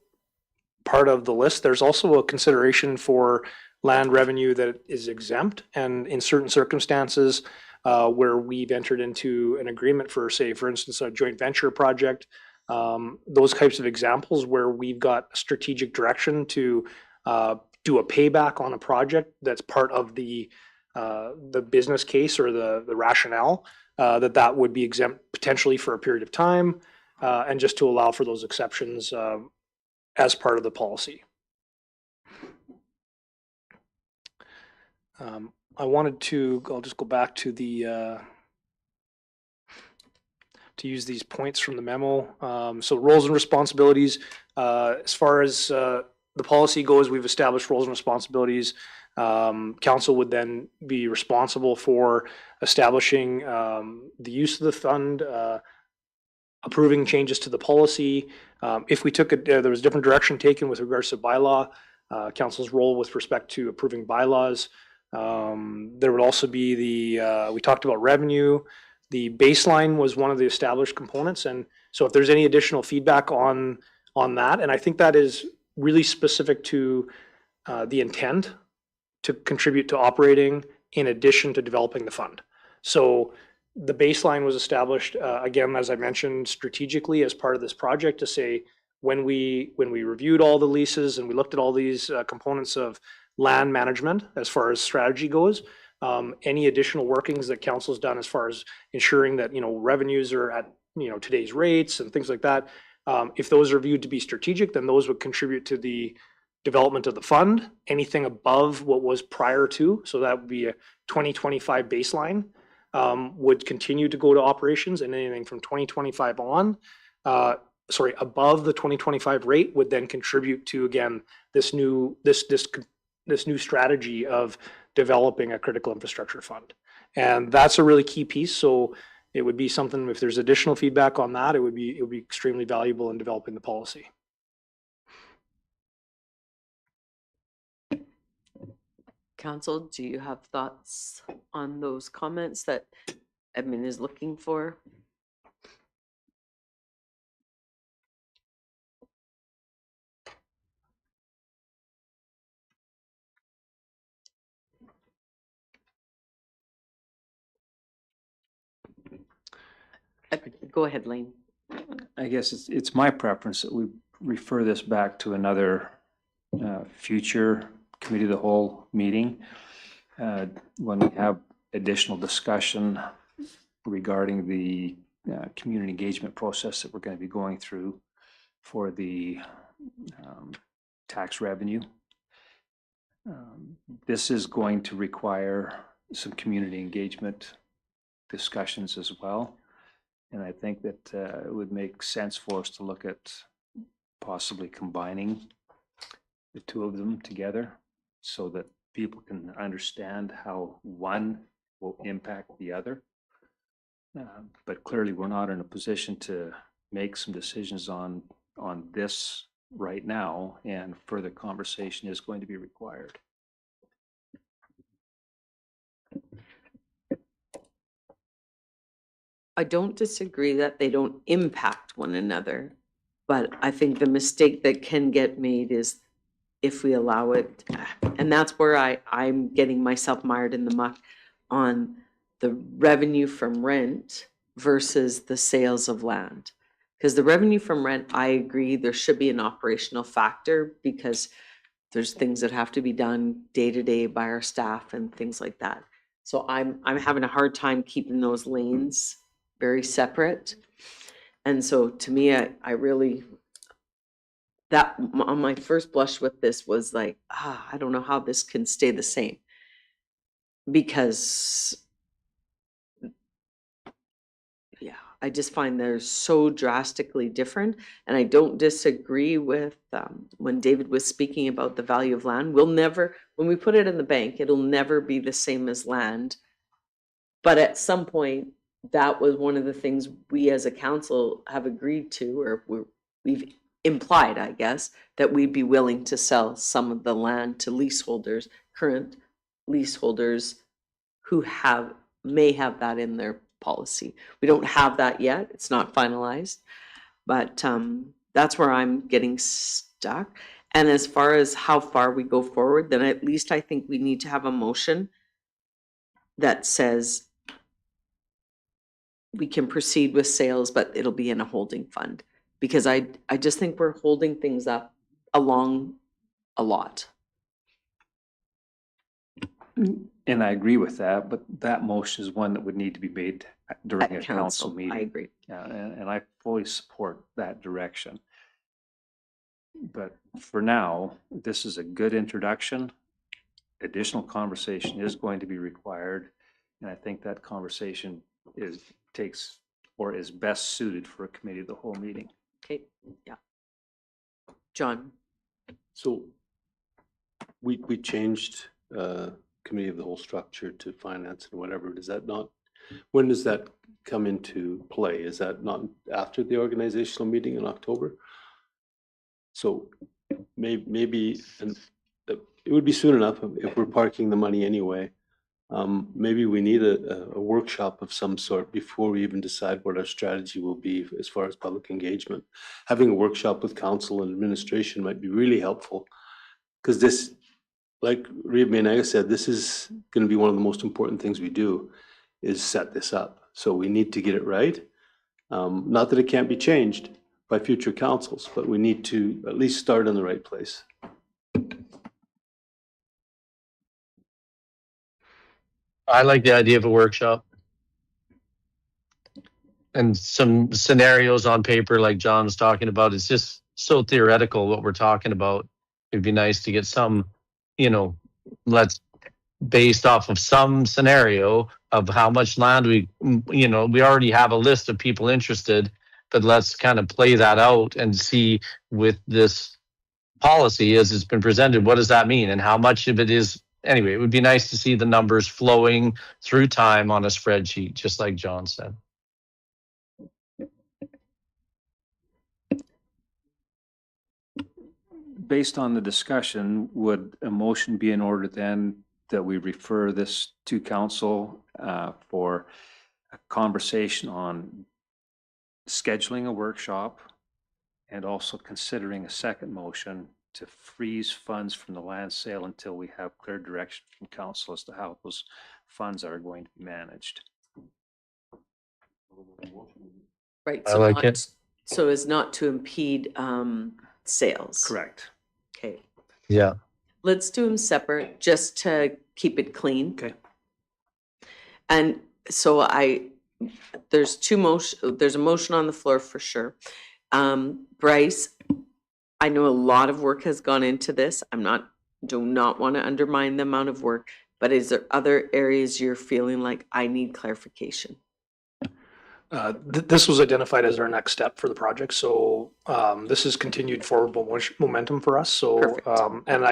part of the list. There's also a consideration for land revenue that is exempt, and in certain circumstances where we've entered into an agreement for, say, for instance, a joint venture project, those types of examples where we've got strategic direction to do a payback on a project that's part of the business case or the rationale, that would be exempt potentially for a period of time, and just to allow for those exceptions as part of the policy. I'll just go back to to use these points from the memo. So roles and responsibilities, as far as the policy goes, we've established roles and responsibilities. Council would then be responsible for establishing the use of the fund, approving changes to the policy. If we took there was different direction taken with regards to bylaw, council's role with respect to approving bylaws. There would also be we talked about revenue. The baseline was one of the established components. And so if there's any additional feedback on that, and I think that is really specific to the intent to contribute to operating in addition to developing the fund. So the baseline was established, again, as I mentioned, strategically as part of this project to say, when we reviewed all the leases and we looked at all these components of land management as far as strategy goes, any additional workings that council's done as far as ensuring that, revenues are at, today's rates and things like that. If those are viewed to be strategic, then those would contribute to the development of the fund. Anything above what was prior to, so that would be a 2025 baseline, would continue to go to operations, and anything from 2025 on above the 2025 rate would then contribute to, again, this new strategy of developing a critical infrastructure fund. And that's a really key piece. So it would be something, if there's additional feedback on that, it would be extremely valuable in developing the policy. Council, do you have thoughts on those comments that Edmund is looking for? Go ahead, Lane. I guess it's my preference that we refer this back to another future committee of the whole meeting when we have additional discussion regarding the community engagement process that we're going to be going through for the tax revenue. This is going to require some community engagement discussions as well. And I think that it would make sense for us to look at possibly combining the two of them together so that people can understand how one will impact the other. But clearly, we're not in a position to make some decisions on this right now, and further conversation is going to be required. I don't disagree that they don't impact one another, but I think the mistake that can get made is if we allow it, and that's where I'm getting myself mired in the muck on the revenue from rent versus the sales of land. Because the revenue from rent, I agree, there should be an operational factor because there's things that have to be done day to day by our staff and things like that. So I'm having a hard time keeping those lanes very separate. And so to me, I really, that on my first blush with this was like, I don't know how this can stay the same. Because, yeah, I just find they're so drastically different. And I don't disagree with when David was speaking about the value of land. We'll never, when we put it in the bank, it'll never be the same as land. But at some point, that was one of the things we as a council have agreed to, or we've implied, I guess, that we'd be willing to sell some of the land to leaseholders, current leaseholders who may have that in their policy. We don't have that yet. It's not finalized, but that's where I'm getting stuck. And as far as how far we go forward, then at least I think we need to have a motion that says we can proceed with sales, but it'll be in a holding fund. Because I just think we're holding things up along a lot. And I agree with that, but that motion is one that would need to be made during a council meeting. I agree. And I fully support that direction. But for now, this is a good introduction. Additional conversation is going to be required. And I think that conversation is best suited for a committee of the whole meeting. Okay, yeah. John? So we changed committee of the whole structure to finance and whatever. Does that not, when does that come into play? Is that not after the organizational meeting in October? So maybe it would be soon enough if we're parking the money anyway. Maybe we need a workshop of some sort before we even decide what our strategy will be as far as public engagement. Having a workshop with council and administration might be really helpful, because this, like Ria Menaga said, this is going to be one of the most important things we do, is set this up. So we need to get it right. Not that it can't be changed by future councils, but we need to at least start in the right place. I like the idea of a workshop and some scenarios on paper like John was talking about. It's just so theoretical what we're talking about. It'd be nice to get some, based off of some scenario of how much land we already have a list of people interested, but let's kind of play that out and see with this policy as it's been presented, what does that mean and how much of it is, anyway, it would be nice to see the numbers flowing through time on a spreadsheet, just like John said. Based on the discussion, would a motion be in order then that we refer this to council for a conversation on scheduling a workshop and also considering a second motion to freeze funds from the land sale until we have clear direction from council as to how those funds are going to be managed? Right. I So like not, it. so as not to impede sales. Correct. Okay. Yeah. Let's do them separate just to keep it clean. Okay. And so there's there's a motion on the floor for sure. Bryce, I know a lot of work has gone into this. Do not want to undermine the amount of work, but is there other areas you're feeling like I need clarification? This was identified as our next step for the project, so this is continued forward momentum for us. So, Perfect. and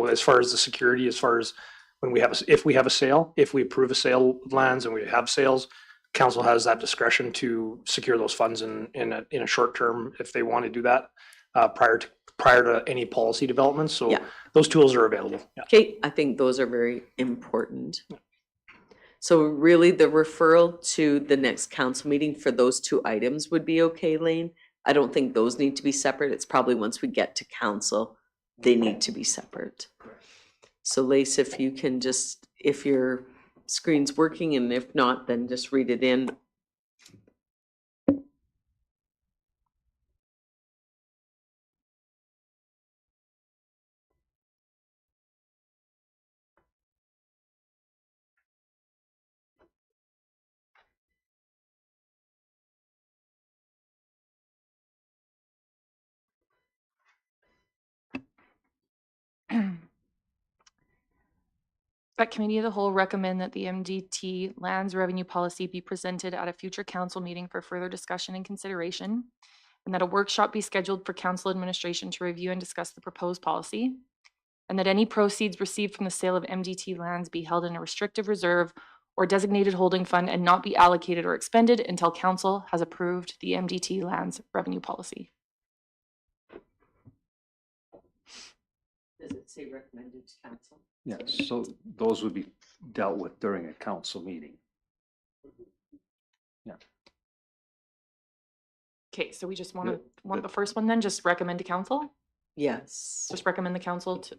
as far as the security, as far as when if we have a sale, if we approve a sale of lands and we have sales, council has that discretion to secure those funds in a short term if they want to do that prior to any policy developments. So Yeah. those tools are available. Yeah. Okay, I think those are very important. So really the referral to the next council meeting for those two items would be okay, Lane? I don't think those need to be separate. It's probably once we get to council, they need to be separate. So Lace, if you can just, if your screen's working and if not, then just read it in. That committee of the whole recommend that the MDT lands revenue policy be presented at a future council meeting for further discussion and consideration, and that a workshop be scheduled for council administration to review and discuss the proposed policy, and that any proceeds received from the sale of MDT lands be held in a restrictive reserve or designated holding fund and not be allocated or expended until council has approved the MDT lands revenue policy. Does it say recommended to council? Yes, so those would be dealt with during a council meeting. Yeah. Okay, so we just want the first one then, just recommend to council? Yes. Just recommend the council to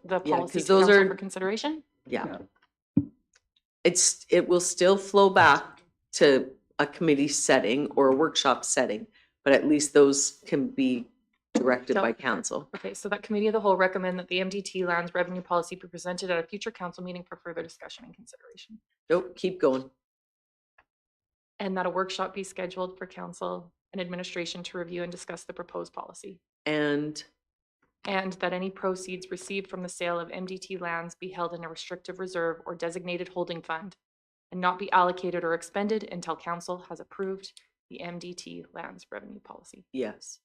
the Yeah, policy 'cause to those council are- for consideration? Yeah. It will still flow back to a committee setting or a workshop setting, but at least those can be directed by council. Okay, so that committee of the whole recommend that the MDT lands revenue policy be presented at a future council meeting for further discussion and consideration. Nope, keep going. And that a workshop be scheduled for council and administration to review and discuss the proposed policy. And And that any proceeds received from the sale of MDT lands be held in a restrictive reserve or designated holding fund and not be allocated or expended until council has approved the MDT lands revenue policy. yes,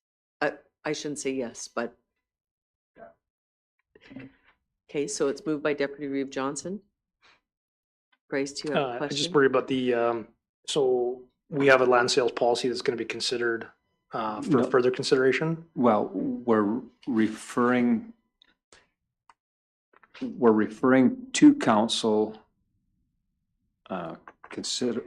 I shouldn't say yes, but. Okay, so it's moved by Deputy Reeve Johnson. Bryce, do you have a I question? just worry about so we have a land sales policy that's going to be considered for No. further consideration. Well, we're referring to council, consider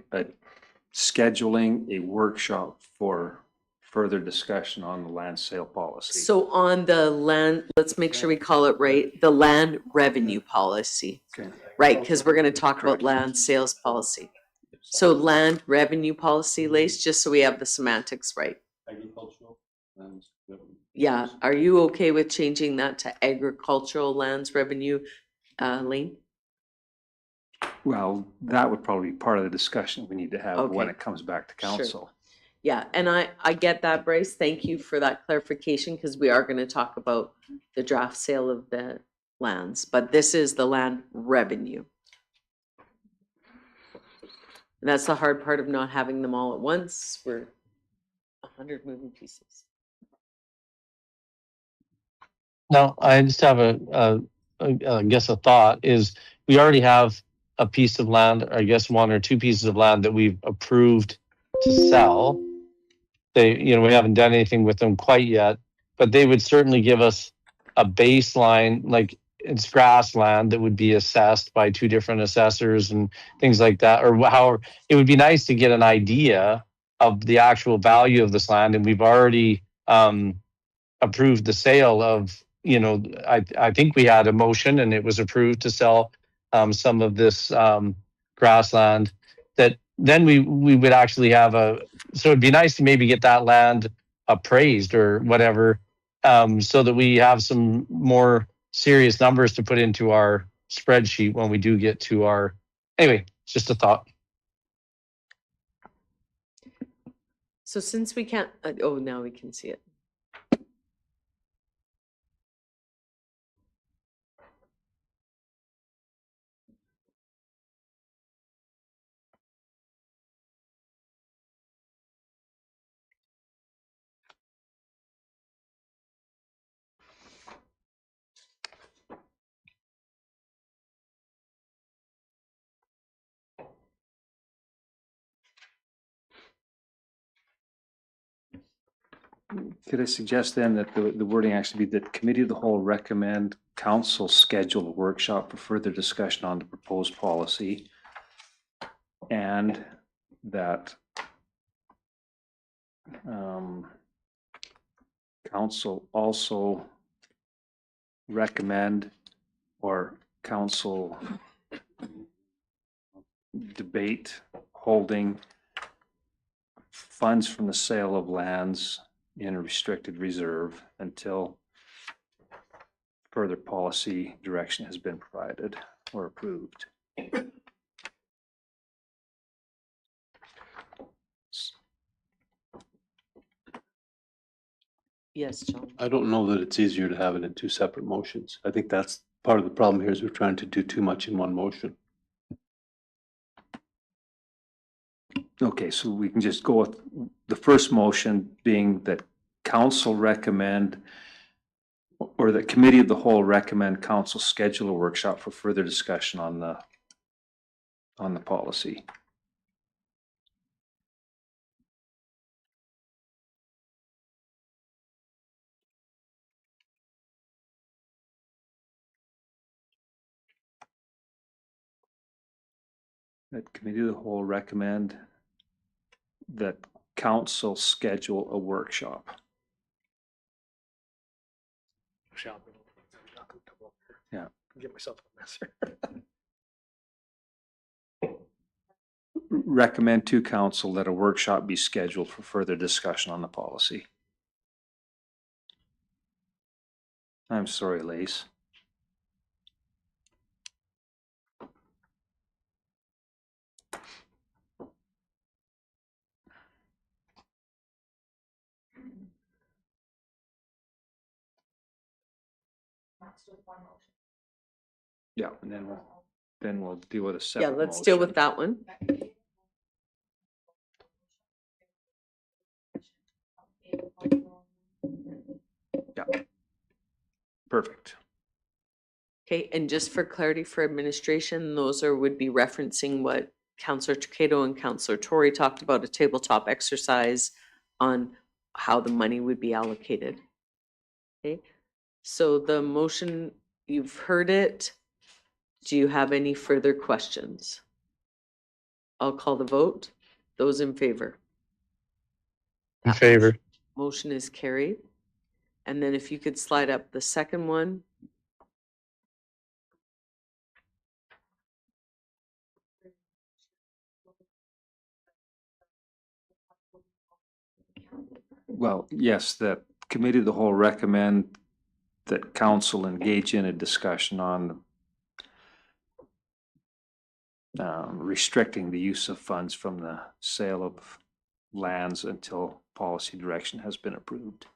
scheduling a workshop for further discussion on the land sale policy. So on the land, let's make sure we call it right, the land revenue policy, Okay. right? Because we're going to talk about land sales policy. So land revenue policy, Lace, just so we have the semantics right. Agricultural lands. Yeah, are you okay with changing that to agricultural lands revenue, Lane? Well, that would probably be part of the discussion we need to have when Okay. it comes back to Sure. council. Yeah, and I get that, Bryce. Thank you for that clarification because we are going to talk about the draft sale of the lands, but this is the land revenue. And that's the hard part of not having them all at once. 100 moving pieces. Now, I just have I guess a thought is we already have a piece of land, I guess one or two pieces of land that we've approved to sell. They, we haven't done anything with them quite yet, but they would certainly give us a baseline, like it's grassland that would be assessed by two different assessors and things like that, or how it would be nice to get an idea of the actual value of this land. And we've already approved the sale of, I think we had a motion and it was approved to sell some of this grassland, that then we would actually have so it'd be nice to maybe get that land appraised or whatever, so that we have some more serious numbers to put into our spreadsheet when we do get to anyway, it's just a thought. So since we can't, oh, now we can see it. Could I suggest then that the wording actually be that committee of the whole recommend council schedule a workshop for further discussion on the proposed policy, and that council also recommend or council debate holding funds from the sale of lands in a restricted reserve until further policy direction has been provided or approved. Yes, John. I don't know that it's easier to have it in two separate motions. I think that's part of the problem here is we're trying to do too much in one motion. Okay, so we can just go with the first motion being that council recommend, or the committee of the whole recommend council schedule a workshop for further discussion on the policy. That committee of the whole recommend that council schedule a workshop. Yeah. Get myself a mess. Recommend to council that a workshop be scheduled for further discussion on the policy. I'm sorry, Lace. Yeah, and then we'll deal with a Yeah, separate let's deal with motion. that one. Yeah. Perfect. Okay, and just for clarity for administration, would be referencing what Councillor Takeda and Councillor Tory talked about, a tabletop exercise on how the money would be allocated. Okay, so the motion, you've heard it. Do you have any further questions? I'll call the vote. Those in favor? In favor. Motion is carried. And then if you could slide up the second one. Well, yes, that committee of the whole recommend that council engage in a discussion on restricting the use of funds from the sale of lands until policy direction has been approved.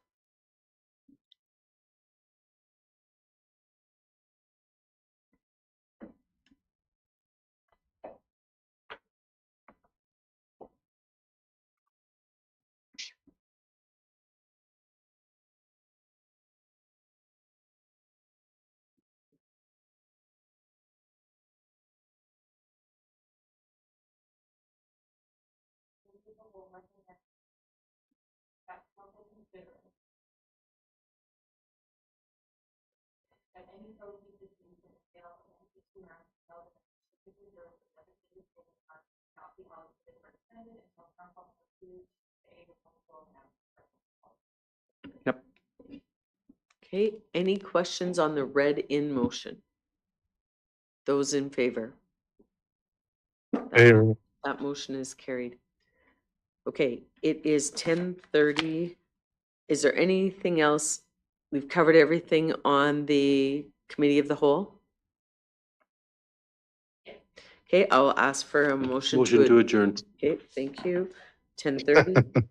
Yep. Okay, any questions on the read in motion? Those in favor? That motion is carried. Okay, it is 10:30. Is there anything else? We've covered everything on the committee of the whole? Okay, I'll ask for a motion Motion to adjourn. Okay, thank you. 10:30.